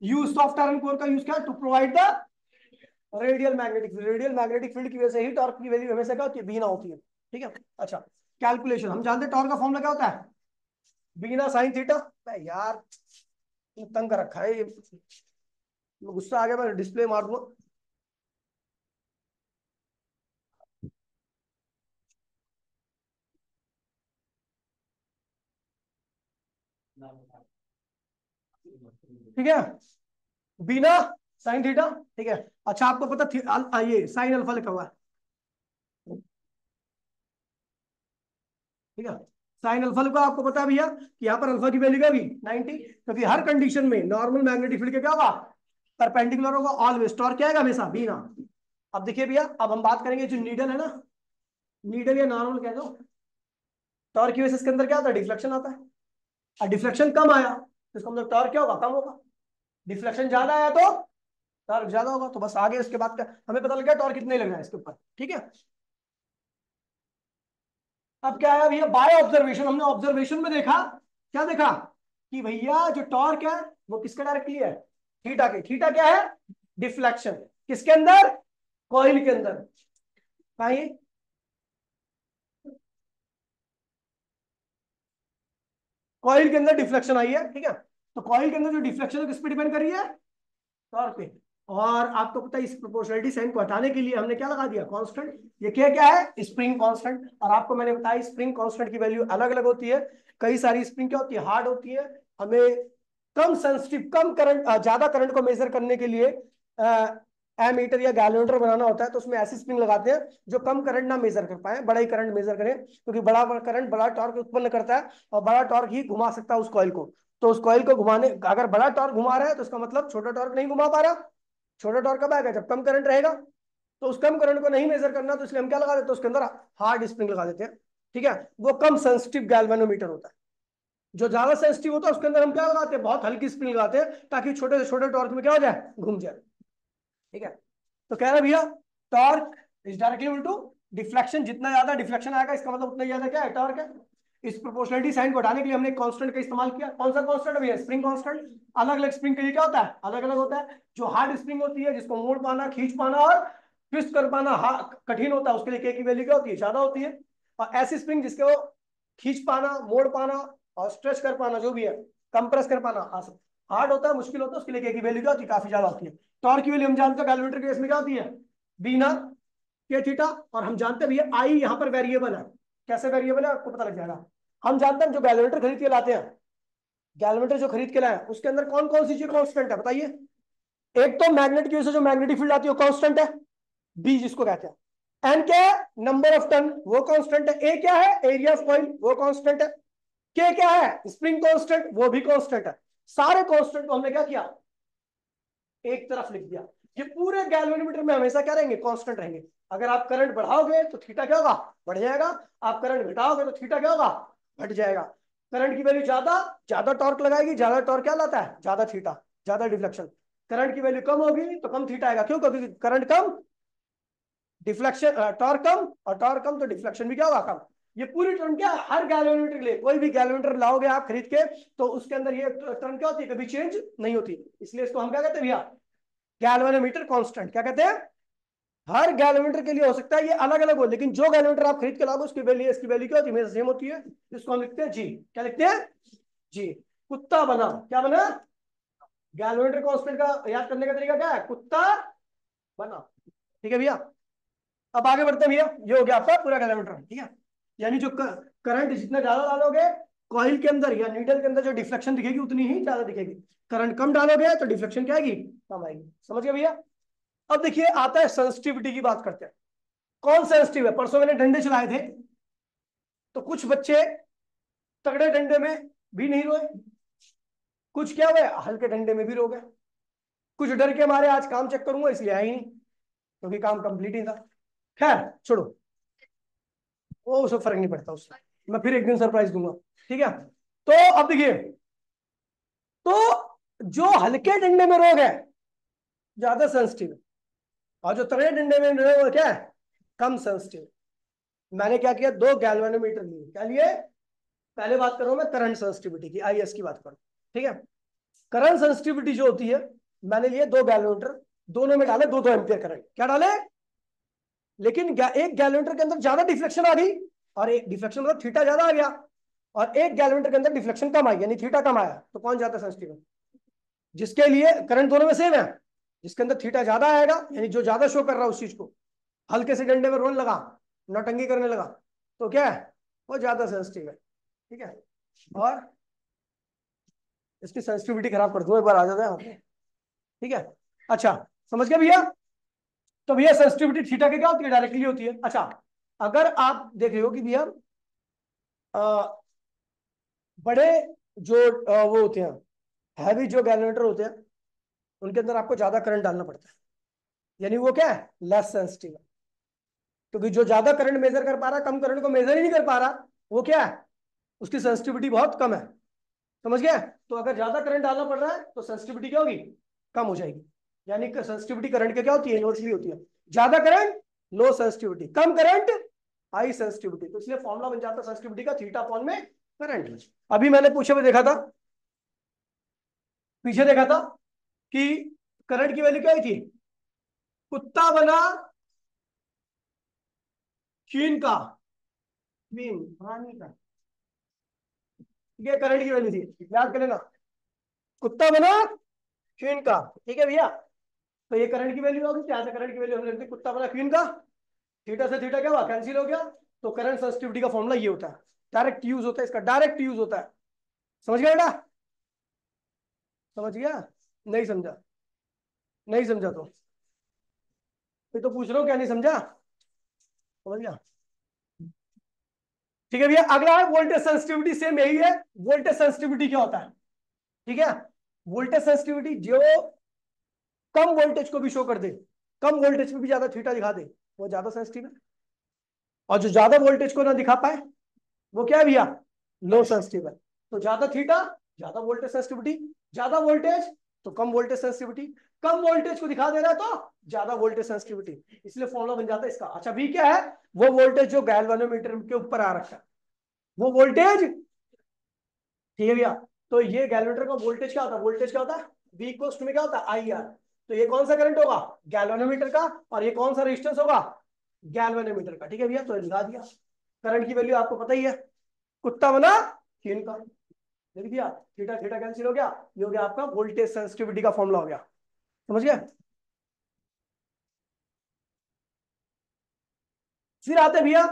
यूज ऑफ टर्न कोर का यूज क्या है, to provide the radial magnetic field. Radial magnetic field की वजह से ही टॉर्क की वैल्यू हमेशा क्या होती है, बीना होती है। ठीक है, अच्छा कैलकुलेशन हम जानते हैं, टॉर्क का फॉर्मूला क्या होता है, बीना साइन थीटा। यार तंग कर रखा है ये, गुस्सा आ गया, मैं डिस्प्ले मार दूंगा। ठीक है, बीना साइन थीटा। ठीक है, अच्छा आपको पता ये साइन अल्फा लिखा हुआ है, ठीक है, साइन अल्फा लिखा आपको पता है भैया कि यहाँ पर अल्फा की वैल्यू क्या भी 90, क्योंकि हर कंडीशन में नॉर्मल मैग्नेटिक फील्ड क्या होगा, परपेंडिकुलर होगा ऑलवेज, टॉर्क क्या आएगा हमेशा, बीना। अब देखिए भैया, अब हम बात करेंगे जो नीडल है ना, नीडल या नॉर्मल कह दो, टॉर्क की वजह से इसके अंदर क्या आता है, डिफ्लेक्शन आता है। और डिफ्लेक्शन कम आया तो इसका मतलब टॉर्क क्या होगा, कम होगा। डिफ्लेक्शन ज्यादा आया तो टॉर्क ज्यादा होगा। तो बस आगे इसके बाद का हमें पता लग गया टॉर्क कितने लगना है इसके ऊपर। ठीक है, अब क्या है भैया, बाय ऑब्जर्वेशन, हमने ऑब्जर्वेशन में देखा, क्या देखा कि भैया जो टॉर्क है वो किसके डायरेक्टली है, थीटा के। थीटा क्या है, डिफ्लेक्शन, किसके अंदर, कॉइल के अंदर। कहीं कॉइल के अंदर डिफ्लेक्शन आई है, ठीक है। तो कॉइल के अंदर जो डिफ्लेक्शन है किस पे डिपेंड कर रही है, टॉर्क पे। और आपको पता है इस प्रोपोर्शनलिटी साइन को हटाने के लिए हमने क्या लगा दिया, कांस्टेंट। ये क्या क्या है, स्प्रिंग कांस्टेंट। और आपको मैंने बताया स्प्रिंग कांस्टेंट की वैल्यू अलग अलग होती है। कई सारी स्प्रिंग क्या होती है, हार्ड होती है। हमें कम सेंसिटिव, कम करंट, ज्यादा करंट को मेजर करने के लिए एमीटर या गैल्वेनोमीटर बनाना होता है, तो उसमें ऐसी स्प्रिंग लगाते हैं जो कम करंट ना मेजर कर पाए, बड़ा ही करंट मेजर करें, क्योंकि बड़ा करंट बड़ा टॉर्क उत्पन्न करता है और बड़ा टॉर्क ही घुमा सकता है उस कॉइल को। तो उस कॉइल को घुमाने, अगर बड़ा टॉर्क घुमा रहा है तो उसका मतलब छोटा टॉर्क नहीं घुमा पा रहा। छोटा टॉर्क कब आएगा, जब कम करंट रहेगा। तो उस कम करंट को नहीं मेजर करना, तो इसलिए हम क्या लगा देते हैं उसके अंदर, हार्ड स्प्रिंग लगा देते हैं। ठीक है, वो कम सेंसिटिव गैल्वेनोमीटर होता है। जो ज्यादा सेंसिटिव होता है उसके अंदर हम क्या लगाते हैं, बहुत हल्की स्प्रिंग लगाते हैं, ताकि छोटे से छोटे टॉर्क में क्या हो जाए, घूम जाए। ठीक है, तो कह रहे भैया torque is directly equal to deflection, जितना ज्यादा डिफ्लेक्शन आएगा इसका मतलब उतना ज्यादा क्या है, टॉर्क है। इस प्रोपोर्शनलिटी साइन को हटाने के लिए हमने कांस्टेंट का इस्तेमाल किया। कौन सा कांस्टेंट है भैया, स्प्रिंग कांस्टेंट। अलग अलग स्प्रिंग के लिए क्या होता है, अलग अलग होता है। जो हार्ड स्प्रिंग होती है, जिसको मोड़ पाना, खींच पाना और ट्विस्ट कर पाना कठिन होता है, उसके लिए के की वैल्यू क्या होती है, ज्यादा होती है। और ऐसी स्प्रिंग जिसको खींच पाना, मोड़ पाना और स्ट्रेच कर पाना, जो भी है, कंप्रेस कर पाना, हार्ड होता है, मुश्किल होता है, उसके लिए के की वैल्यू क्या होती है, काफी ज्यादा होती है। टॉर्क की वैल्यू हम जानते हैं कैलकुलेटर केस में क्या होती है, बी ना के थीटा। और हम जानते हैं भैया आई यहाँ पर वेरिएबल है। कैसे वेरिएबल है आपको पता लग जाएगा। हम जानते हैं जो कैलकुलेटर खरीद के लाते हैं, कैलकुलेटर जो खरीद के लाए उसके अंदर कौन कौन सी चीज कांस्टेंट है बताइए। एक तो मैग्नेट की वजह से जो मैग्नेटिक फील्ड आती है वो कांस्टेंट है, बी जिसको कहते हैं। एन क्या है, नंबर ऑफ टर्न, वो कांस्टेंट है। ए क्या है, एरिया ऑफ कॉइल, वो कांस्टेंट है। के क्या है, स्प्रिंग कांस्टेंट, वो भी कांस्टेंट है। सारे कांस्टेंट को हमने क्या किया, एक तरफ लिख दिया। ये पूरे गैल्वेनोमीटर में हमेशा क्या रहेंगे, कांस्टेंट रहेंगे। अगर आप करंट बढ़ाओगे तो थीटा क्या होगा, बढ़ जाएगा। आप करंट घटाओगे तो थीटा क्या होगा, घट जाएगा। करंट की वैल्यू ज्यादा, ज्यादा टॉर्क लगाएगी, ज्यादा टॉर्क क्या लाता है, ज्यादा थीटा, ज्यादा डिफ्लेक्शन। करंट की वैल्यू कम होगी तो कम थीटा आएगा। क्यों, क्योंकि करंट कम, डिफ्लेक्शन, टॉर्क कम, और टॉर्क कम तो डिफ्लेक्शन भी क्या होगा, कम। ये पूरी टर्म क्या है, हर गैल्वेनोमीटर के लिए, कोई भी गैल्वेनोमीटर लाओगे आप खरीद के, तो उसके अंदर ये टर्म क्या होती है, कभी चेंज नहीं होती। इसलिए इसको हम क्या कहते हैं भैया, गैल्वेनोमीटर कांस्टेंट। क्या कहते हैं, हर गैल्वेनोमीटर के लिए हो सकता है ये अलग अलग हो, लेकिन जो गैल्वेनोमीटर आप खरीद के लाओगे उसकी वैल्यू, इसकी वैल्यू क्या होती है, सेम होती है। इसको हम लिखते हैं जी। क्या लिखते हैं, जी। कुत्ता बना, क्या बना, गैल्वेनोमीटर कांस्टेंट का याद करने का तरीका क्या है, कुत्ता बना। ठीक है भैया, अब आगे बढ़ते हैं भैया। ये हो गया आपका पूरा गैल्वेनोमीटर। ठीक है, यानी जो करंट जितना ज्यादा डालोगे कॉइल के अंदर या नीडल के अंदर, जो डिफ्लेक्शन दिखेगी उतनी ही ज्यादा दिखेगी। करंट कम डालोगे तो डिफ्लेक्शन क्या आएगी, कम आएगी। समझ गए भैया। अब देखिए आता है सेंसिटिविटी की बात करते हैं। कौन सेंसिटिव है, परसों मैंने डंडे चलाए थे, तो कुछ बच्चे तगड़े डंडे में भी नहीं रोए, कुछ क्या हुए, हल्के डंडे में भी रो गए। कुछ डर के मारे आज काम चेक करूंगा इसलिए आए ही नहीं, क्योंकि काम कंप्लीट ही था। खैर छोड़ो, वो उससे फर्क नहीं पड़ता, उससे मैं फिर एक दिन सरप्राइज दूंगा। ठीक है, तो अब देखिए, तो जो हल्के डंडे में रोग है ज्यादा सेंसिटिव है, और जो तगड़े डंडे में रोग है क्या है, कम सेंसिटिव। मैंने क्या किया, दो गैल्वेनोमीटर लिए। क्या लिए, पहले बात करूं मैं करंट सेंसिटिविटी की, आईएस की बात करूं। ठीक है, करंट सेंसिटिविटी जो होती है, मैंने लिए दो गैल्वेनोमीटर, दोनों में डाले 2-2 एम्पियर करंट। क्या डाले, लेकिन एक गैल्वेनोमीटर के अंदर ज्यादा डिफ्लेक्शन आ गई, और एक डिफ्लेक्शन मतलब थीटा ज्यादा आ गया, और एक गैल्वेनोमीटर के अंदर डिफ्लेक्शन कम आई, यानी थीटा कम आया। तो कौन ज्यादा सेंसिटिव है, जिसके लिए करंट दोनों में सेम है, जिसके अंदर थीटा ज्यादा आएगा, यानी जो ज्यादा शो कर रहा है उस चीज को, हल्के से डंडे में रोने लगा, नौटंकी करने लगा, तो क्या है, वो ज्यादा सेंसिटिव है। ठीक है, और इसकी सेंसिटिविटी खराब कर दूं एक बार, आ जाता है। ठीक है, अच्छा समझ गए भैया। तो भैया सेंसिटिविटी थीटा के क्या होती है, डायरेक्टली होती है। अच्छा, अगर आप देख रहे हो कि भैया बड़े जो वो होते हैं, हैवी जो गैल्वेनोमीटर होते हैं, उनके अंदर आपको ज्यादा करंट डालना पड़ता है, यानी वो क्या है, लेस सेंसिटिव है। क्योंकि जो ज्यादा करंट मेजर कर पा रहा है, कम करंट को मेजर ही नहीं कर पा रहा, वो क्या है, उसकी सेंसिटिविटी बहुत कम है। समझ गया। तो अगर ज्यादा करंट डालना पड़ रहा है तो सेंसिटिविटी क्या होगी, कम हो जाएगी। यानी सेंसिटिविटी करंट की क्या होती है, इनवर्सली होती है। ज्यादा करंट लो सेंसिटिविटी, कम करंट हाई सेंसिटिविटी। तो इसलिए फॉर्मूला बन जाता है सेंसिटिविटी का, थीटा अपॉन में करंट। अभी मैंने पूछे में देखा था, पीछे देखा था कि करंट की वैल्यू क्या आई थी, कुत्ता बना चीन का, मीन पानी का, ये करंट की वैल्यू थी, याद कर लेना। कुत्ता बना चीन का, ठीक है भैया। तो ये करंट की वैल्यू होगी, क्या से करंट की वैल्यू हम लिखते हैं, कुत्ता बना क्वीन का, थीटा से थीटा क्या हुआ, कैंसिल हो गया। तो करंट सेंसिटिविटी का फॉर्मूला ये होता है। डायरेक्ट यूज होता है इसका, डायरेक्ट यूज होता है। समझ गया बेटा? समझ गया? नहीं समझा? नहीं समझा तो फिर तो पूछ रहा हूँ, क्या नहीं समझा? समझ गया? ठीक है भैया, अगला है वोल्टेज सेंसिटिविटी। सेम यही है। वोल्टेज सेंसिटिविटी क्या होता है? ठीक है, वोल्टेज सेंसिटिविटी जो कम वोल्टेज को भी शो कर दे, कम वोल्टेज में भी ज्यादा थीटा दिखा दे, वो ज्यादा सेंसिटिव है। और जो ज्यादा वोल्टेज को ना दिखा पाए वो क्या है भैया? लो सेंसिटिव है। तो ज्यादा थीटा ज्यादा वोल्टेज सेंसिटिविटी, ज्यादा वोल्टेज तो कम वोल्टेज सेंसिटिविटी, कम वोल्टेज को दिखा दे रहा है तो ज्यादा वोल्टेज सेंसिटिविटी, इसलिए फॉर्मूला बन जाता है इसका। अच्छा वी क्या है? वो वोल्टेज जो गैल्वेनोमीटर के ऊपर आ रखा है, वो वोल्टेज। ठीक है भैया, तो ये गैल्वेनोमीटर का वोल्टेज क्या होता है? वोल्टेज क्या होता है? V इक्वल्स टू में क्या होता है? I R. तो ये कौन सा करंट होगा? गैल्वेनोमीटर का। और ये कौन सा रेजिस्टेंस होगा? गैल्वेनोमीटर का। ठीक है भैया, तो लिखा दिया। करंट की वैल्यू आपको पता ही है, कुत्ता बना तीन का, लिख दिया। थीटा थीटा कैंसिल हो गया, ये हो गया आपका वोल्टेज सेंसिटिविटी का फॉर्मूला हो गया। समझ गया? फिर आते भैया,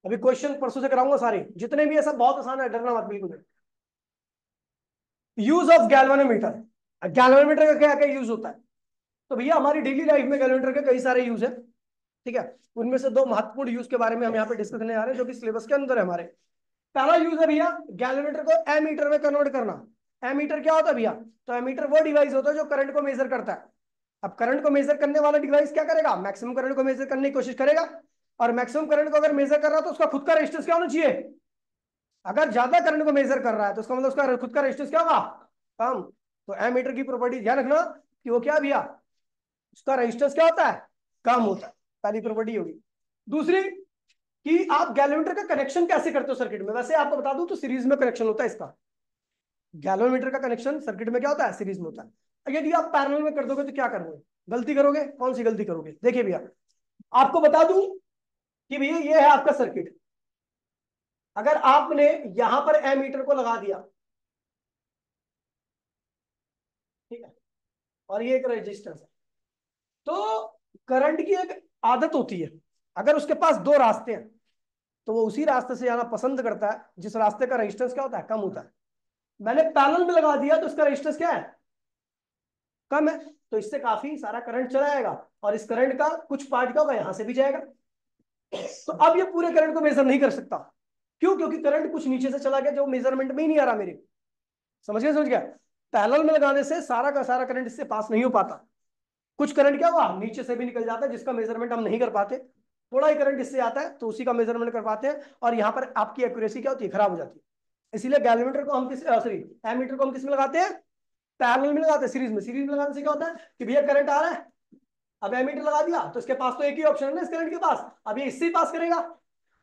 अभी क्वेश्चन परसों से कराऊंगा सारे जितने भी है, सब बहुत आसान है, डरना मत बिल्कुल। Use of galvanometer. गैल्वेनोमीटर का क्या क्या यूज होता है? तो भैया हमारी डेली लाइफ में गैल्वेनोमीटर के कई सारे यूज है। ठीक है, उनमें से दो महत्वपूर्ण यूज के बारे में हम यहाँ पे डिस्कस करने आ रहे हैं, जो कि सिलेबस के अंदर है हमारे। पहला यूज है भैया गैल्वेनोमीटर को एमीटर में कन्वर्ट करना। एमीटर क्या होता है भैया? तो एमीटर वो डिवाइस होता है जो करंट को मेजर करता है। अब करंट को मेजर करने वाला डिवाइस क्या करेगा? मैक्सिमम करंट को मेजर करने की कोशिश करेगा। और मैक्सिमम करंट को अगर मेजर कर रहा है तो उसका खुद का रेजिस्टेंस क्या होना चाहिए? अगर ज्यादा करंट को मेजर कर रहा है तो उसका मतलब उसका खुद का रेजिस्टेंस क्या होगा? कम। तो एमीटर की प्रॉपर्टी ध्यान रखना कि वो क्या भैया, उसका रेजिस्टेंस क्या होता है? कम होता है। पहली प्रॉपर्टी होगी। दूसरी कि आप गैल्वेनोमीटर का कनेक्शन कैसे करते हो सर्किट में। वैसे आपको बता दूं तो सीरीज में कनेक्शन होता है इसका। गैल्वेनोमीटर का कनेक्शन सर्किट में क्या होता है? सीरीज में होता है। यदि आप पैरेलल में कर दोगे तो क्या करोगे? गलती करोगे। कौन सी गलती करोगे? देखिए भैया, आपको बता दूं कि भैया ये है आपका सर्किट। अगर आपने यहां पर एमीटर को लगा दिया, ठीक है, और ये एक रेजिस्टेंस है, तो करंट की एक आदत होती है, अगर उसके पास दो रास्ते हैं तो वो उसी रास्ते से जाना पसंद करता है जिस रास्ते का रेजिस्टेंस क्या होता है? कम होता है। मैंने पैरेलल में लगा दिया तो इसका रेजिस्टेंस क्या है? कम है। तो इससे काफी सारा करंट चला जाएगा, और इस करंट का कुछ पार्ट क्या होगा? यहां से भी जाएगा। तो अब ये पूरे करंट को मेजर नहीं कर सकता। क्यों? क्योंकि करंट कुछ नीचे से चला गया जो मेजरमेंट में ही नहीं आ रहा मेरे। समझ गया? समझ गया? पैरेलल में लगाने से सारा का सारा करंट इससे पास नहीं हो पाता। कुछ करंट क्या हुआ? नीचे से भी निकल जाता है जिसका मेजरमेंट हम नहीं कर पाते। थोड़ा ही करंट इससे आता है तो उसी का मेजरमेंट कर पाते हैं, और यहाँ पर आपकी एक्यूरेसी क्या होती है? खराब हो जाती है। इसीलिए गैल्वेनोमीटर को हम किस सॉरी एमीटर को हम किस में लगाते हैं? पैरेलल में लगाते हैं, सीरीज में। सीरीज में लगाने से क्या होता है कि भैया करंट आ रहा है, अब एमीटर लगा दिया तो इसके पास तो एक ही ऑप्शन है ना इस करंट के पास, अब ये इससे ही पास करेगा।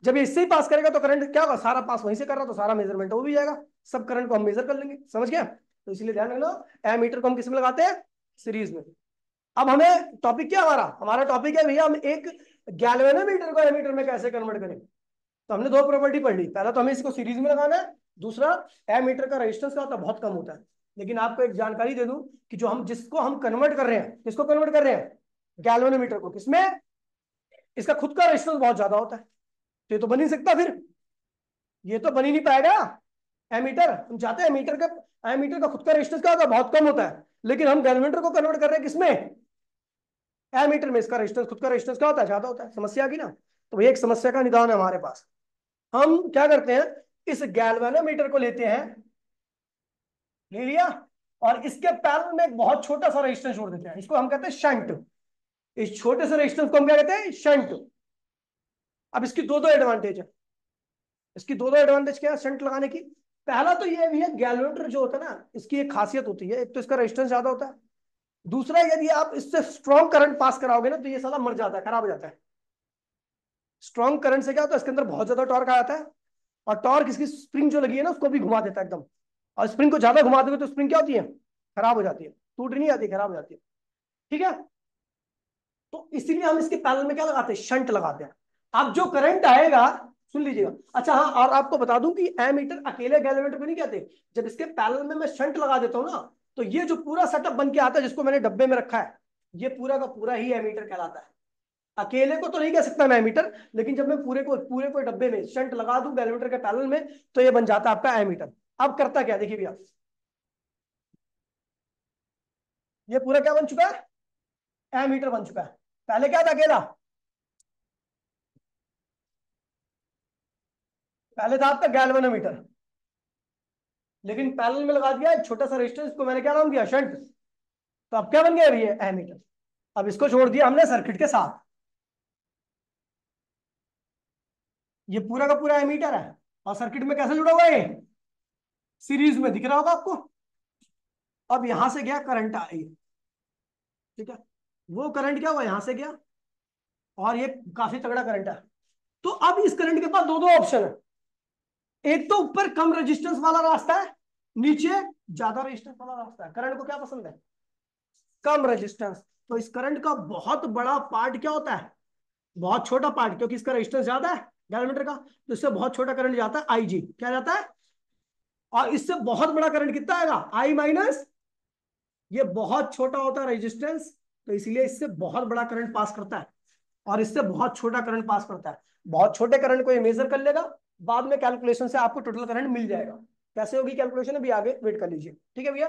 जब ये इससे ही पास करेगा तो करंट क्या होगा? सारा पास वहीं से कर रहा तो सारा मेजरमेंट वो भी जाएगा, सब करंट को हम मेजर कर लेंगे। समझ गया? तो इसलिए ध्यान रखना, एमीटर को हम किस में लगाते हैं? सीरीज में। अब हमें टॉपिक क्या, हमारा हमारा टॉपिक है भैया हम एक गैल्वेनोमीटर को एमीटर में कैसे कन्वर्ट करें। तो हमने दो प्रॉपर्टी पढ़ ली। पहला तो हमें इसको सीरीज में लगाना है, दूसरा एमीटर का रेजिस्टेंस क्या होता है? बहुत कम होता है। लेकिन आपको एक जानकारी दे दूं कि जो हम जिसको हम कन्वर्ट कर रहे हैं, किसको कन्वर्ट कर रहे हैं? गैल्वेनोमीटर को। किसमें? इसका खुद का रेजिस्टेंस बहुत ज्यादा होता है, तो ये तो बन ही सकता फिर, ये तो बन ही नहीं पाएगा एमीटर। हम चाहते हैं एमीटर का, एमीटर का खुद का रेजिस्टेंस क्या होता है? बहुत कम होता है। लेकिन हम गैल्वेनोमीटर को कन्वर्ट कर रहे हैं किसमें? एमीटर में। इसका रेजिस्टेंस, खुद का रेजिस्टेंस क्या होता है? ज्यादा होता है। समस्या की ना? तो ये एक समस्या का निदान है हमारे पास। हम क्या करते हैं, इस गैल्वेनोमीटर को लेते हैं, ले लिया, और इसके पैरेलल में एक बहुत छोटा सा रेजिस्टेंस जोड़ देते हैं, इसको हम कहते हैं शंट। इस छोटे से रेजिस्टेंस को हम क्या कहते हैं? शंट। अब इसकी दो दो एडवांटेज है। इसकी दो दो एडवांटेज क्या है शंट लगाने की? पहला तो ये भी है, गैल्वेनोमीटर जो होता है ना, इसकी एक खासियत होती है, एक तो इसका रेजिस्टेंस ज्यादा होता है, दूसरा यदि आप इससे स्ट्रॉन्ग करंट पास कराओगे ना तो ये साला मर जाता है, खराब हो जाता है। स्ट्रॉन्ग करंट से क्या होता है? इसके अंदर बहुत ज्यादा टॉर्क आ जाता है, और टॉर्क इसकी स्प्रिंग जो लगी है ना उसको भी घुमा देता है एकदम। और स्प्रिंग को ज्यादा घुमा दोगे तो स्प्रिंग क्या होती है? खराब हो जाती है, टूट नहीं जाती, खराब हो जाती है। ठीक है, तो इसीलिए हम इसके पैरेलल में क्या लगाते हैं? शंट लगाते हैं। अब जो करंट आएगा, सुन लीजिएगा। अच्छा हाँ, और आपको बता दूं कि एमीटर अकेले गैल्वेनोमीटर को नहीं कहते। जब इसके पैरेलल में मैं शंट लगा देता हूं ना, तो ये जो पूरा सेटअप बन के आता है जिसको मैंने डब्बे में रखा है, ये पूरा का पूरा ही एमीटर कहलाता है। अकेले को तो नहीं कह सकता मैं एमीटर, लेकिन जब मैं पूरे को डब्बे में शंट लगा दूं गैल्वेमीटर के पैरेलल में, तो ये बन जाता है आपका एमीटर। अब करता क्या, देखिए भैया, ये पूरा क्या बन चुका है, एमीटर बन चुका है। पहले क्या था अकेला, पहले था आपका गैल्वेनोमीटर, लेकिन पैरेलल में लगा दिया एक छोटा सा रेजिस्टेंस को मैंने क्या नाम दिया, शंट। तो अब क्या बन गया ये एमीटर। अब इसको छोड़ दिया हमने सर्किट के साथ, ये पूरा का पूरा एमीटर है, और सर्किट में कैसे जुड़ा हुआ है, सीरीज में दिख रहा होगा आपको। अब यहां से गया करंट आई, ठीक है, वो करंट क्या हुआ, यहां से गया, और ये काफी तगड़ा करंट है। तो अब इस करंट के पास दो दो ऑप्शन है, एक तो ऊपर कम रेजिस्टेंस वाला रास्ता है, नीचे ज्यादा रेजिस्टेंस वाला रास्ता है। करंट को क्या पसंद है, कम रेजिस्टेंस। तो इस करंट का बहुत बड़ा पार्ट क्या होता है, बहुत छोटा पार्ट, क्योंकि इसका रेजिस्टेंस ज्यादा है गैल्वेमीटर का, तो इससे बहुत छोटा करंट जाता है, आई जी क्या जाता है। और इससे बहुत बड़ा करंट कितना आएगा, आई माइनस, ये बहुत छोटा होता है रेजिस्टेंस, तो इसलिए इससे बहुत बड़ा करंट पास करता है, और इससे बहुत छोटा करंट पास करता है। बहुत छोटे करंट को ये मेजर कर लेगा, बाद में कैलकुलेशन से आपको टोटल करंट मिल जाएगा। कैसे होगी कैलकुलेशन, अभी आगे वेट कर लीजिए, ठीक है भैया।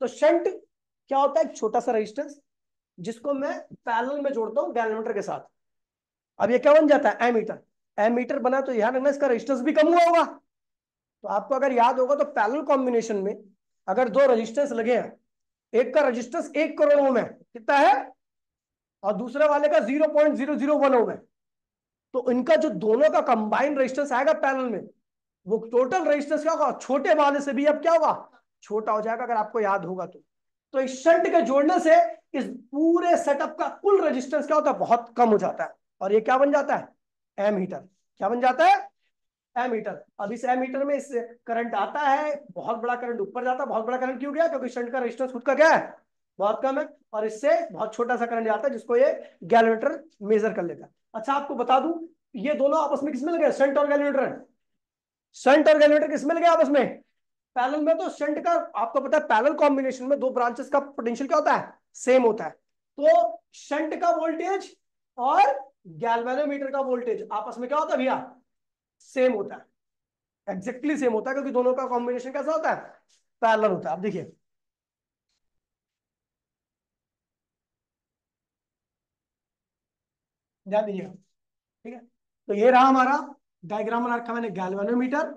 तो शंट क्या होता है, एक छोटा सा रेजिस्टेंस जिसको मैं पैरेलल में जोड़ता हूं गैल्वेमीटर के साथ। अब ये क्या बन जाता है, एमीटर। एमीटर बना तो ध्यान रखना इसका रेजिस्टेंस भी कम हुआ होगा। तो आपको अगर याद होगा तो पैरेलल कॉम्बिनेशन में अगर दो रेजिस्टेंस लगे हैं, एक का रेजिस्टेंस 1 करोड़ ओम है, कितना है, और दूसरे वाले का 0.001 ओम है, तो इनका जो दोनों का कंबाइंड रेजिस्टेंस आएगा पैरेलल में, वो टोटल रेजिस्टेंस क्या होगा, छोटे वाले से भी अब क्या होगा, छोटा हो जाएगा, अगर आपको याद होगा तो इस शंट के जोड़ने से इस पूरे सेटअप का कुल रेजिस्टेंस क्या होता है, बहुत कम हो जाता है, और ये क्या बन जाता है, एमीटर। क्या बन जाता है, एमीटर। अब इस एमीटर में इस करंट आता है, बहुत बड़ा करंट ऊपर जाता है। बहुत बड़ा करंट क्यों गया, क्योंकि शंट का रेजिस्टेंस खुद का क्या है, बहुत कम है, और इससे बहुत छोटा सा करंट जाता है जिसको ये गैल्वेमीटर मेजर कर लेता है। अच्छा आपको बता दूं, ये दोनों आपस में किसमें लगे, शंट और गैल्वेमीटर। शंट और गैल्वेमीटर किसमें लगे आपस में, पैरेलल में। तो शंट का आपको पता है पैरेलल कॉम्बिनेशन में दो ब्रांचेस का पोटेंशियल क्या होता है, सेम होता है। तो शंट का वोल्टेज और गैल्वेनोमीटर का वोल्टेज आपस में क्या होता है भैया, सेम होता है, एग्जैक्टली सेम होता है, क्योंकि दोनों का कॉम्बिनेशन कैसा होता है, पैरेलल होता है। अब देखिए, ध्यान दीजिएगा, ठीक है। तो ये रहा हमारा डायग्राम बना रखा मैंने, गैल्वेनोमीटर,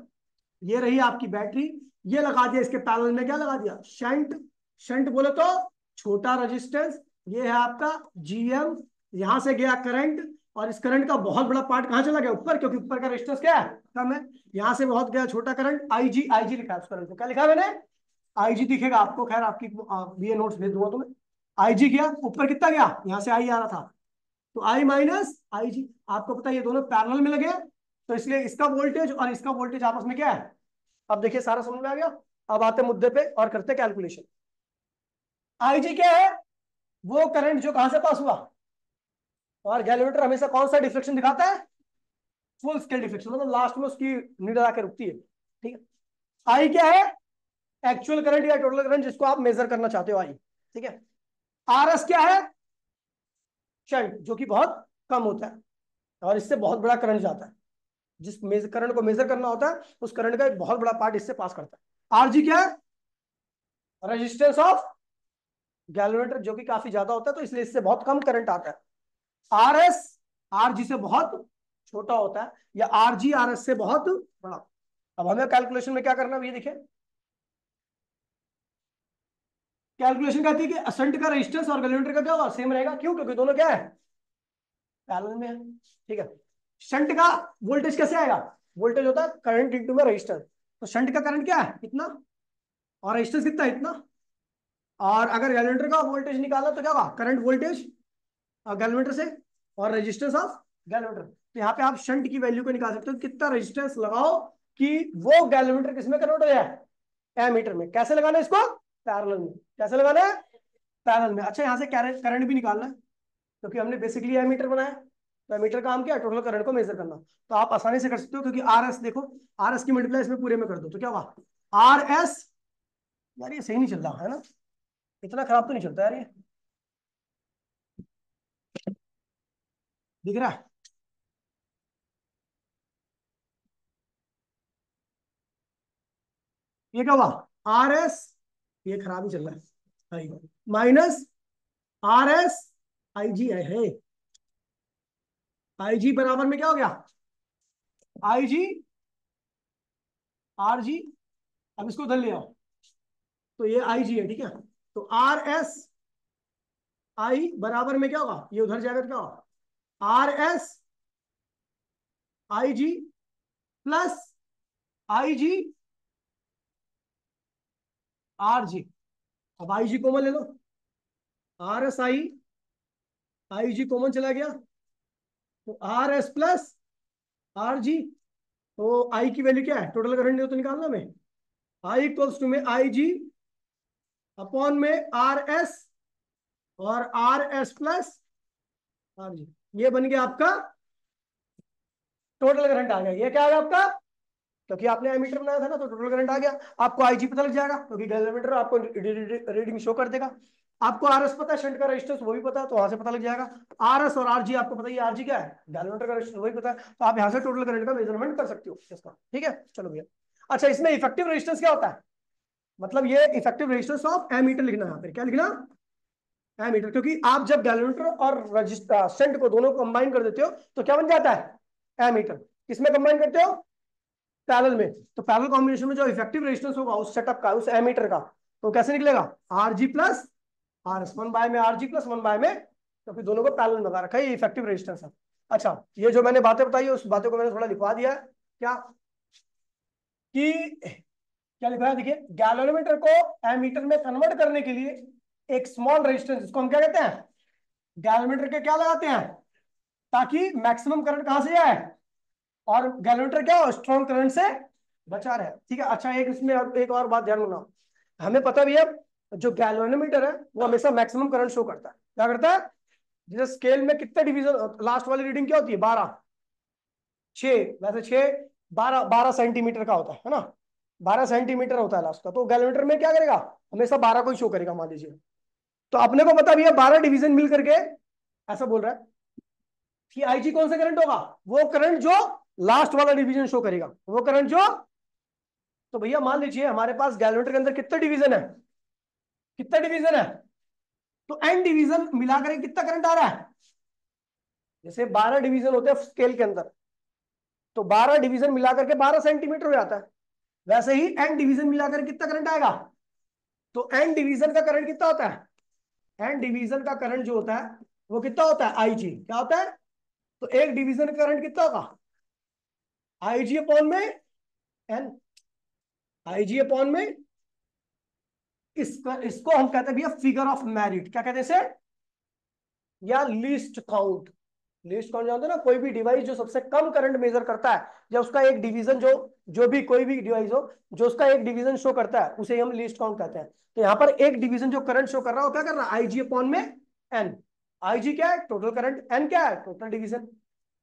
ये रही आपकी बैटरी, ये लगा दिया इसके पैरेलल में, क्या लगा दिया, शंट। शंट बोले तो छोटा रेजिस्टेंस, ये है आपका जीएम, यहां से गया करंट, और इस करंट का बहुत बड़ा पार्ट कहां चला गया, ऊपर, क्योंकि ऊपर का रेजिस्टेंस क्या है, कम है। यहां से बहुत गया छोटा करंट, आईजी। आईजी लिखा है उस करंट को, क्या लिखा है मैंने, आईजी दिखेगा आपको, खैर आपकी बीए नोट्स भेज दूंगा तुम्हें। आईजी गया ऊपर, कितना गया, यहां से आई आ रहा था, तो आई माइनस आई जी। आपको पता है ये दोनों पैरेलल में लगे, तो इसलिए इसका वोल्टेज और इसका वोल्टेज आपस में क्या है। अब देखिए सारा समझ में आ गया। अब आते मुद्दे पे और करते कैलकुलेशन। आई जी क्या है, वो करंट जो कहां से पास हुआ, और गैल्वेमीटर हमेशा कौन सा डिफ्लेक्शन दिखाता है, फुल स्केल डिफ्लेक्शन, मतलब लास्ट में उसकी नीड आकर रुकती है, ठीक है। आई क्या है, एक्चुअल करंट या टोटल करंट जिसको आप मेजर करना चाहते हो, आई, ठीक है। आर एस क्या है, शंट, जो कि बहुत कम होता है, और इससे बहुत बड़ा करंट जाता है, जिस करंट को मेजर करना होता है उस करंट का एक बहुत बड़ा पार्ट इससे पास करता है। आरजी क्या है, रेजिस्टेंस ऑफ गैल्वेमीटर, जो कि काफी ज्यादा होता है, तो इसलिए इससे बहुत कम करंट आता है। आर एस, आर जी से बहुत छोटा होता है, या आर जी आर एस से बहुत बड़ा। अब हमें कैलकुलेशन में क्या करना है, ये देखिए, कैलकुलेशन कहती है कि असंट का रेजिस्टेंस और गैल्वेमीटर का क्या होगा, सेम रहेगा। क्यों, क्योंकि दोनों क्या है, पैरेलल में है, ठीक है। शंट का वोल्टेज कैसे आएगा, वोल्टेज होता है करंट इंटू में रजिस्टर, तो शंट का करंट क्या है, इतना, और रेजिस्टेंस कितना है, इतना। और अगर गैल्वेमीटर का वोल्टेज निकाला तो क्या होगा, करंट वोल्टेज गैल्वेमीटर से, और रेजिस्टेंस ऑफ गैल्वेमीटर। तो यहाँ पे आप शंट की वैल्यू को निकाल सकते हो, कितना रेजिस्टेंस लगाओ कि वो गैल्वेमीटर किसमें कन्वर्ट हो जाए, एमीटर में। कैसे लगाना है इसको, पैरेलल में। कैसे लगाना है, पैरेलल में। अच्छा यहाँ से करंट भी निकालना है, क्योंकि हमने बेसिकली एमीटर बनाया, तो एमीटर का काम क्या है, टोटल करंट को मेजर करना। तो आप आसानी से कर सकते हो, क्योंकि आर एस देखो, आर एस की मल्टीप्लाई इसमें पूरे में कर दो, तो क्या होगा, आर एस। यार ये सही नहीं चल रहा है ना, इतना खराब तो नहीं चलता यार ये। दिख रहा है? ये क्या हुआ? आर एस, ये खराब ही चल रहा है, माइनस आर एस आई जी है। आई जी बराबर में क्या हो गया? आई जी आर जी। अब इसको उधर ले आओ, तो ये आई जी है, ठीक है। तो आर एस आई बराबर में क्या होगा? ये उधर जाएगा तो क्या होगा? R S I G plus I G R G. अब आई जी कॉमन ले लो, R S I G common चला गया, तो R S plus R G. तो आई की वैल्यू क्या है? टोटल करंट तो निकालना में, आई इक्वल्स टू में आई जी अपॉन में आर एस और आर एस प्लस आर जी। ये बन गया आपका टोटल करंट आ गया। ये क्या आ गया आपका? क्योंकि आपने एमीटर बनाया था ना, तो टोटल करंट आ गया। आपको आईजी पता लग जाएगा क्योंकि गैल्वेमीटर आपको रीडिंग शो कर देगा। आपको आरएस पता है, शंट का रेजिस्टेंस वो भी पता है, तो वहां से पता लग जाएगा। आरएस और आरजी आपको पता ही है, आरजी क्या है? गैल्वेमीटर का रेजिस्टेंस वही पता है, तो आप यहां से टोटल करंट का मेजरमेंट कर सकते हो इसका, ठीक है। चलो भैया, अच्छा इसमें इफेक्टिव रेजिस्टेंस क्या होता है? मतलब ये इफेक्टिव रेजिस्टेंस ऑफ एमीटर लिखना है यहाँ पे। क्या लिखना? एमीटर। क्योंकि आप जब गैल्वेमीटर और रजिस्टर शंट को दोनों को कंबाइन कर देते हो तो क्या बन जाता है? एमीटर। किसमें कंबाइन करते हो? पैरेलल में। तो पैरेलल कॉम्बिनेशन में जो इफेक्टिव रेजिस्टेंस होगा उस सेटअप का, उस एमीटर का, तो कैसे निकलेगा? R G plus R S, one by में R G plus one by में, तो फिर दोनों को पैरेलल में लगा रखा है, ये इफेक्टिव रेजिस्टेंस है। अच्छा, ये जो मैंने बातें बताई है उस बातों को मैंने थोड़ा लिखवा दिया है। क्या कि क्या लिखा है? देखिए, गैल्वेनोमीटर को एमीटर में कन्वर्ट करने के लिए एक स्मॉल रेजिस्टेंस, इसको हम क्या कहते हैं? गैल्वेनोमीटर के क्या लगाते हैं ताकि मैक्सिमम करंट कहां से जाए और गैल्वेनोमीटर क्या हो? स्ट्रॉन्ग करंट से बचा रहे, ठीक है। अच्छा, एक इसमें एक और बात ध्यान रखना, हमें पता भी है जो गैल्वेनोमीटर है वो हमेशा मैक्सिमम करंट शो करता है। क्या करता है? जैसे स्केल में कितने डिवीजन, लास्ट वाली रीडिंग क्या होती है? 12, 6, वैसे 6, 12, 12 सेंटीमीटर का होता है ना? 12 सेंटीमीटर होता है लास्ट का, तो गैल्वेनोमीटर में क्या करेगा? हमेशा 12 को ही शो करेगा, मान लीजिए। तो अपने को पता भी है 12 डिवीजन मिल करके ऐसा बोल रहा है कि आईजी कौन सा करंट होगा? वो करंट जो लास्ट वाला डिवीजन शो करेगा, वो करंट जो। तो भैया मान लीजिए हमारे पास गैल्वेनोमीटर के अंदर कितने डिवीजन है? कितने डिवीजन है? तो एन डिवीजन मिलाकर कितना करंट आ रहा है? जैसे 12 डिवीजन होते हैं स्केल के अंदर, तो 12 डिवीजन मिलाकर के 12 सेंटीमीटर हो जाता है। वैसे ही एन डिवीजन मिलाकर कितना करंट आएगा? तो एन डिवीजन का करंट कितना होता है? एन डिवीजन का करंट जो होता है वो कितना होता है? आई जी। क्या होता है? तो एक डिवीजन का करंट कितना होगा? आई जी अपॉन में एन, आई जी अपॉन में इसका, इसको हम कहते हैं भैया फिगर ऑफ मेरिट। क्या कहते हैं इसे? या लीस्ट काउंट। लीस्ट काउंट जानते हो ना, कोई भी डिवाइस जो सबसे कम करंट मेजर करता है, या उसका एक डिवीजन जो, जो भी कोई भी डिवाइस हो जो उसका एक डिवीजन शो करता है, उसे हम लीस्ट काउंट कहते हैं। तो यहाँ पर एक डिवीजन जो करंट शो कर रहा है वो क्या कर रहा है? आई जी अपॉन में एन। आई जी क्या है? Total current. एन क्या है? Total division.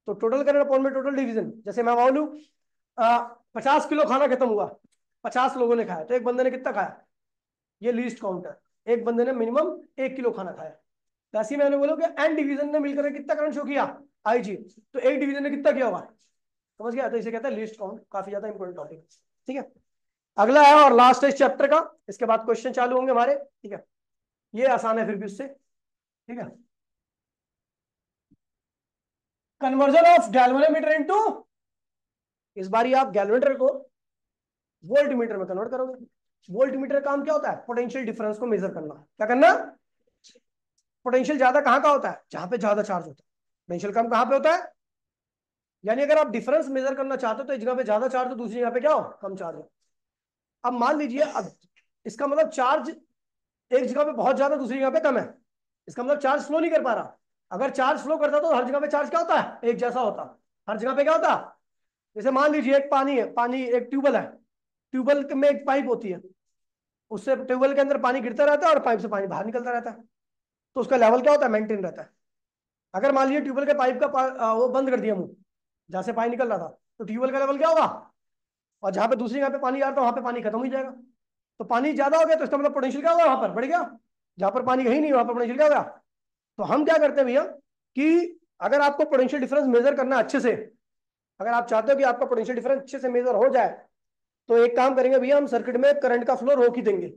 तो टोटल करंट अपॉन में टोटल डिवीजन। जैसे मैं बोलूं 50 किलो खाना खत्म हुआ, 50 लोगों ने खाया, तो एक बंदे ने कितना खाया? ये लीस्ट काउंट है। एक बंदे ने मिनिमम 1 किलो खाना खाया। वैसे ही मैंने बोला कि एन डिवीजन ने मिलकर कितना करंट शो किया? आई जी। तो एक डिवीजन ने कितना किया होगा? समझ गया? तो इसे कहते हैं लिस्ट काउंट। काफी ज्यादा इंपॉर्टेंट टॉपिक, ठीक है। अगला है और लास्ट है इस चैप्टर का, इसके बाद क्वेश्चन चालू होंगे हमारे, ठीक है। ये आसान है फिर भी उससे, ठीक है। कन्वर्जन ऑफ गैल्वेनोमीटर इनटू, इस बार आप गैल्वेनोमीटर को वोल्ट मीटर में कन्वर्ट करोगे। वोल्ट मीटर का काम क्या होता है? पोटेंशियल डिफरेंस को मेजर करना। क्या करना? पोटेंशियल ज्यादा कहाँ का होता है? जहां पे ज्यादा चार्ज होता है। पोटेंशियल कम कहाँ पे होता है? यानी अगर आप डिफरेंस मेजर करना चाहते हो तो एक जगह पे ज्यादा चार्ज हो, दूसरी जगह पे क्या हो? कम चार्ज हो। अब मान लीजिए, अब इसका मतलब चार्ज एक जगह पे बहुत ज्यादा, दूसरी जगह पे कम है, इसका मतलब चार्ज फ्लो नहीं कर पा रहा। अगर चार्ज फ्लो करता तो हर जगह पे चार्ज क्या होता है? एक जैसा होता। हर जगह पे क्या होता? जैसे मान लीजिए एक पानी है, पानी एक ट्यूबवेल है, ट्यूबवेल में एक पाइप होती है, उससे ट्यूबवेल के अंदर पानी गिरता रहता है और पाइप से पानी बाहर निकलता रहता है, तो उसका लेवल क्या होता है? मेंटेन रहता है। अगर मान लीजिए ट्यूबवेल के पाइप का वो बंद कर दिया मुंह, जहां से पानी निकल रहा था, तो ट्यूबवेल का लेवल क्या होगा? और जहां पे दूसरी जगह पे पानी आ रहा था वहां पे पानी खत्म हो जाएगा। तो पानी ज्यादा हो गया तो इसका मतलब पोटेंशियल क्या होगा? वहां पर बढ़ गया। जहां पर पानी कहीं नहीं वहां पर पोटेंशियल क्या होगा? तो हम क्या करते हैं भैया कि अगर आपको पोटेंशियल डिफरेंस मेजर करना अच्छे से, अगर आप चाहते हो कि आपका पोटेंशियल डिफरेंस अच्छे से मेजर हो जाए, तो एक काम करेंगे भैया, हम सर्किट में करंट का फ्लो रोक ही देंगे।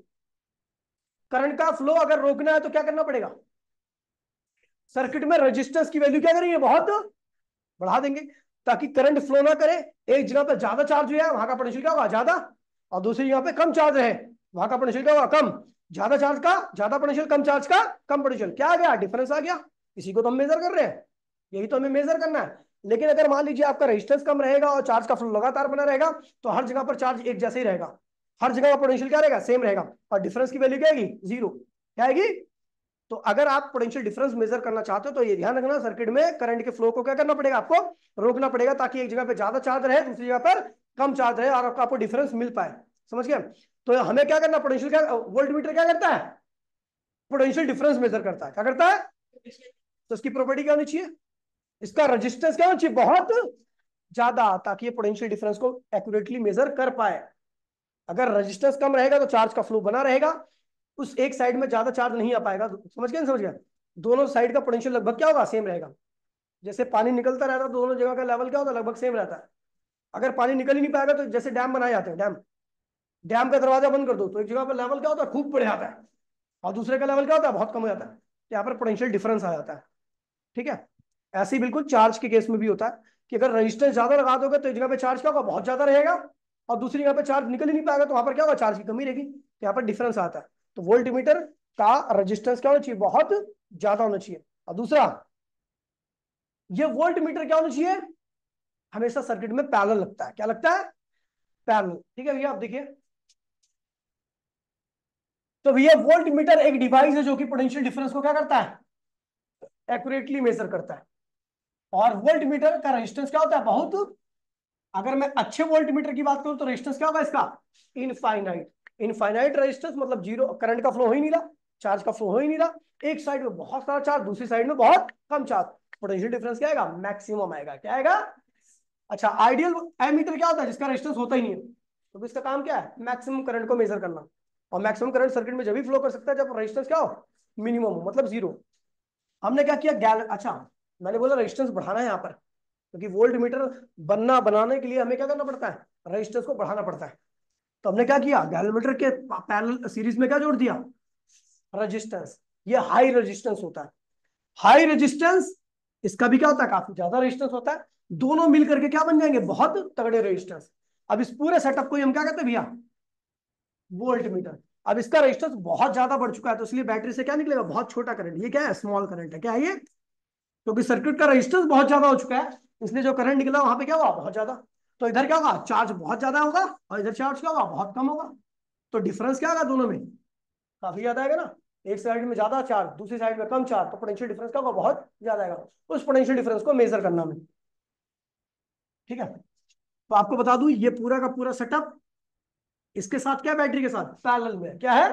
करंट का फ्लो अगर रोकना है तो क्या करना पड़ेगा, सर्किट में रेजिस्टेंस की वैल्यू क्या करेंगे, बहुत बढ़ा देंगे, ताकि करंट फ्लो ना करे। एक जगह पे ज्यादा चार्ज हुआ है, वहां का पोटेंशियल क्या होगा, ज्यादा, और दूसरी जगह पे कम चार्ज है, वहां का पोटेंशियल क्या होगा, कम। ज्यादा चार्ज का ज्यादा पोटेंशियल, कम चार्ज का कम पोटेंशियल, क्या आ गया, डिफरेंस आ गया। इसी को तो हम मेजर कर रहे हैं, यही तो हमें मेजर करना है। लेकिन अगर मान लीजिए आपका रेजिस्टेंस कम रहेगा और चार्ज का फ्लो लगातार बना रहेगा, तो हर जगह पर चार्ज एक जैसे ही रहेगा, हर जगह का पोटेंशियल क्या रहेगा, सेम रहेगा, और डिफरेंस की वैल्यू क्या आएगी, जीरो। क्या आएगी। तो अगर आप पोटेंशियल डिफरेंस मेजर करना चाहते हो, तो ये ध्यान रखना, सर्किट में करंट के फ्लो को क्या करना पड़ेगा, आपको रोकना पड़ेगा, ताकि एक जगह पे ज्यादा चार्ज रहे, दूसरी जगह पर कम चार्ज रहे, और आपको डिफरेंस मिल पाए। समझ गए। तो हमें क्या करना, पोटेंशियल क्या, वोल्ट मीटर क्या करता है, पोटेंशियल डिफरेंस मेजर करता है। क्या करता है, तो इसकी प्रॉपर्टी क्या होनी चाहिए, इसका रेजिस्टेंस क्या होना चाहिए, बहुत ज्यादा, ताकि ये पोटेंशियल डिफरेंस को एक्यूरेटली मेजर कर पाए। अगर रेजिस्टेंस कम रहेगा तो चार्ज का फ्लो बना रहेगा, उस एक साइड में ज्यादा चार्ज नहीं आ पाएगा। समझ गए, समझ गए। दोनों साइड का पोटेंशियल लगभग क्या होगा, सेम रहेगा। जैसे पानी निकलता रहता है, दोनों जगह का लेवल क्या होता है, लगभग सेम रहता है। अगर पानी निकल ही नहीं पाएगा, तो जैसे डैम बनाए जाते हैं, डैम डैम का दरवाजा बंद कर दो, तो एक जगह पर लेवल क्या होता है, खूब बढ़ जाता है, और दूसरे का लेवल क्या होता है, बहुत कम हो जाता है। तो यहाँ पर पोटेंशियल डिफरेंस आ जाता है। ठीक है। ऐसे ही बिल्कुल चार्ज के केस में भी होता है, कि अगर रजिस्टेंस ज्यादा लगा दोगे, तो एक जगह पे चार्ज क्या होगा, बहुत ज्यादा रहेगा, और दूसरी जगह पे चार्ज निकल ही नहीं पाएगा, तो वहां पर क्या होगा, चार्ज की कमी रहेगी। तो यहाँ पर डिफरेंस आता है। तो वोल्ट मीटर का रजिस्टेंस क्या होना चाहिए, बहुत ज्यादा होना चाहिए। और दूसरा, ये वोल्ट मीटर क्या होना चाहिए, हमेशा सर्किट में पैरेलल लगता है। क्या लगता है, पैरेलल। ठीक है भैया, आप देखिए, तो भैया वोल्ट मीटर एक डिवाइस है जो कि पोटेंशियल डिफरेंस को क्या करता है, एक्यूरेटली मेजर करता है। और वोल्ट मीटर का रेजिस्टेंस क्या होता है, बहुत। अगर मैं अच्छे वोल्ट मीटर की बात करूं, तो रेजिस्टेंस क्या होगा इसका, इनफाइनाइट। इनफाइनाइट रेजिस्टेंस मतलब जीरो, करंट का फ्लो हो ही नहीं रहा, चार्ज का फ्लो हो ही नहीं रहा, एक साइड में बहुत सारा चार्ज, दूसरी साइड में बहुत कम चार्ज, पोटेंशियल डिफरेंस क्या आएगा, मैक्सिमम आएगा। क्या आएगा। अच्छा, आइडियल एमीटर क्या होता है, जिसका रेजिस्टेंस होता ही नहीं है, तो इसका काम क्या है, मैक्सिमम करंट को मेजर करना। और मैक्सिमम करंट सर्किट में जब भी फ्लो कर सकता है जब रेजिस्टेंस क्या हो, मिनिमम हो, मतलब जीरो। हमने क्या किया, अच्छा, मैंने बोला रेजिस्टेंस बढ़ाना है यहाँ पर, क्योंकि वोल्ट मीटर बनाने के लिए हमें क्या करना पड़ता है, रेजिस्टेंस को बढ़ाना पड़ता है। तो हमने क्या किया, गैल्वेमीटर के पैरेलल सीरीज में क्या जोड़ दिया, रेजिस्टेंस। ये हाई रेजिस्टेंस होता है, हाई रेजिस्टेंस, इसका भी क्या होता है, काफी ज्यादा रेजिस्टेंस होता है। दोनों मिलकर के क्या बन जाएंगे, बहुत तगड़े रेजिस्टेंस। अब इस पूरे सेटअप को हम क्या कहते हैं भैया, वोल्ट मीटर। अब इसका रेजिस्टेंस बहुत ज्यादा बढ़ चुका है, तो इसलिए बैटरी से क्या निकलेगा, बहुत छोटा करंट। ये क्या है, स्मॉल करंट है। क्या है ये, क्योंकि सर्किट का रेजिस्टेंस बहुत ज्यादा हो चुका है, इसलिए जो करंट निकला वहां पे क्या होगा, बहुत ज्यादा। तो इधर क्या होगा, चार्ज बहुत ज्यादा होगा, और इधर चार्ज क्या होगा, बहुत कम होगा। तो डिफरेंस क्या होगा दोनों में, काफी ज्यादा आएगा ना। एक साइड में ज्यादा चार्ज, दूसरी साइड में कम चार्ज, तो पोटेंशियल डिफरेंस क्या होगा, बहुत ज्यादा आएगा। उस पोटेंशियल डिफरेंस को मेजर करना हमें। ठीक है। तो आपको बता दूं, ये पूरा का पूरा सेटअप इसके साथ क्या, बैटरी के साथ पैरेलल में क्या है।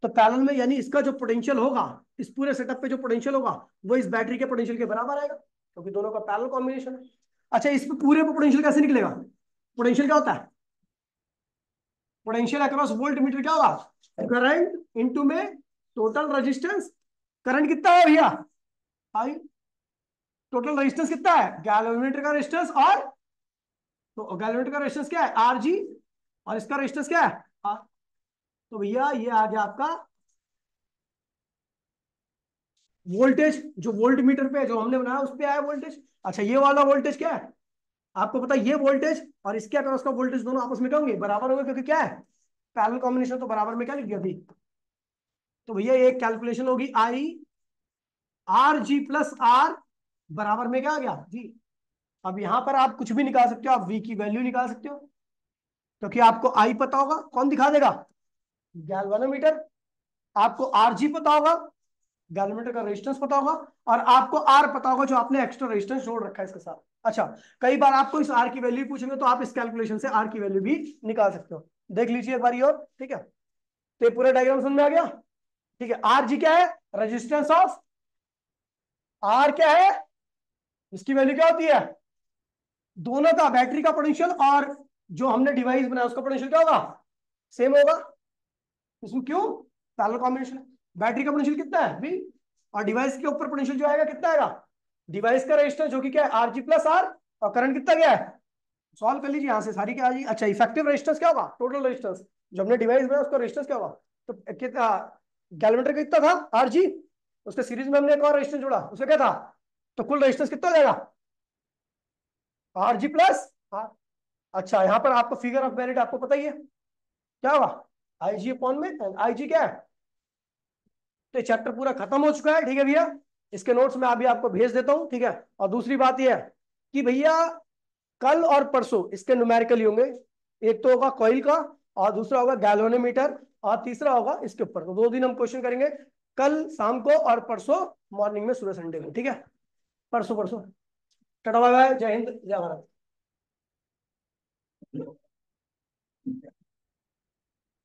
तो पैरेलल में यानी इसका जो पोटेंशियल होगा, इस पूरे सेटअप पे जो पोटेंशियल होगा, वो इस बैटरी के पोटेंशियल के बराबर आएगा, क्योंकि दोनों का पैरेलल कॉम्बिनेशन है। अच्छा, इस पे पूरे पे पोटेंशियल कैसे निकलेगा, पोटेंशियल क्या होता है, पोटेंशियल अक्रॉस वोल्ट मीटर क्या होगा, करंट इनटू में टोटल रेजिस्टेंस। करंट कितना है भैया, आई, टोटल रेजिस्टेंस कितना है, गैल्वेमीटर का रेजिस्टेंस, और तो गैल्वेमीटर का रेजिस्टेंस क्या है, आर जी, और इसका रेजिस्टेंस क्या है, आर। तो भैया ये आ गया आपका वोल्टेज, जो वोल्ट मीटर पे जो हमने बनाया उस पे आया वोल्टेज। अच्छा, ये वाला वोल्टेज क्या है, आपको पता है, ये वोल्टेज और इसके अक्रॉस का वोल्टेज दोनों आपस में क्या होंगे, बराबर होंगे, क्योंकि क्या है, पैरेलल कॉम्बिनेशन। तो बराबर में क्या लिख दिया अभी, तो भैया एक कैलकुलेशन होगी, I R G plus R, बराबर में क्या आ गया, जी। अब यहां पर आप कुछ भी निकाल सकते हो, आप वी की वैल्यू निकाल सकते हो, क्योंकि आपको आई पता होगा, कौन दिखा देगा, गैल्वेनोमीटर। आपको आर जी पता होगा, गैल्वेनोमीटर का रेजिस्टेंस पता होगा, और आपको आर पता होगा, जो आपने एक्स्ट्रा रेजिस्टेंस जोड़ रखा है इसके साथ। अच्छा, कई बार आपको इस आर की वैल्यू पूछेंगे, तो आप इस कैलकुलेशन से आर की वैल्यू भी निकाल सकते हो। देख लीजिए एक बार और, ठीक है। तो ये पूरा डायग्राम समझ में आ गया। ठीक है, आर जी क्या है, रेजिस्टेंस ऑफ, आर क्या है, इसकी वैल्यू क्या होती है, दोनों का, बैटरी का पोटेंशियल और जो हमने डिवाइस बनाया उसका पोटेंशियल क्या होगा, सेम होगा। इसमें क्यों, पैरेलल कॉम्बिनेशन है। बैटरी का पोटेंशियल कितना है भी, और डिवाइस के ऊपर पोटेंशियल जो आएगा कितना आएगा, डिवाइस का रेजिस्टेंस जो कि क्या है आर जी प्लस आर, और करंट कितना गया है, सॉल्व कर लीजिए यहां से सारी क्या आ जाएगी। अच्छा इफेक्टिव रेजिस्टेंस क्या होगा, टोटल रेजिस्टेंस जो हमने डिवाइस में उसका रेजिस्टेंस क्या होगा, तो कितना गैलोमीटर कितना था आर जी, उसके सीरीज में हमने एक और रेजिस्टेंस जोड़ा उसका क्या था, तो कुल रेजिस्टेंस कितना हो जाएगा आर जी प्लस आर। अच्छा यहाँ पर आपको फिगर ऑफ मेरिट आपको पता ही है क्या होगा, आई जी अपॉन में आई जी क्या है। तो चैप्टर पूरा खत्म हो चुका है, ठीक है भैया, इसके नोट्स मैं अभी आपको भेज देता हूँ, ठीक है। और दूसरी बात यह है कि भैया कल और परसों इसके न्यूमेरिकल ही होंगे, एक तो होगा कॉइल का और दूसरा होगा गैल्वेनोमीटर और तीसरा होगा इसके ऊपर। तो 2 दिन हम क्वेश्चन करेंगे, कल शाम को और परसों मॉर्निंग में, सुबह संडे को, ठीक है। परसों परसों टाटा बाय बाय, जय हिंद जय भारत।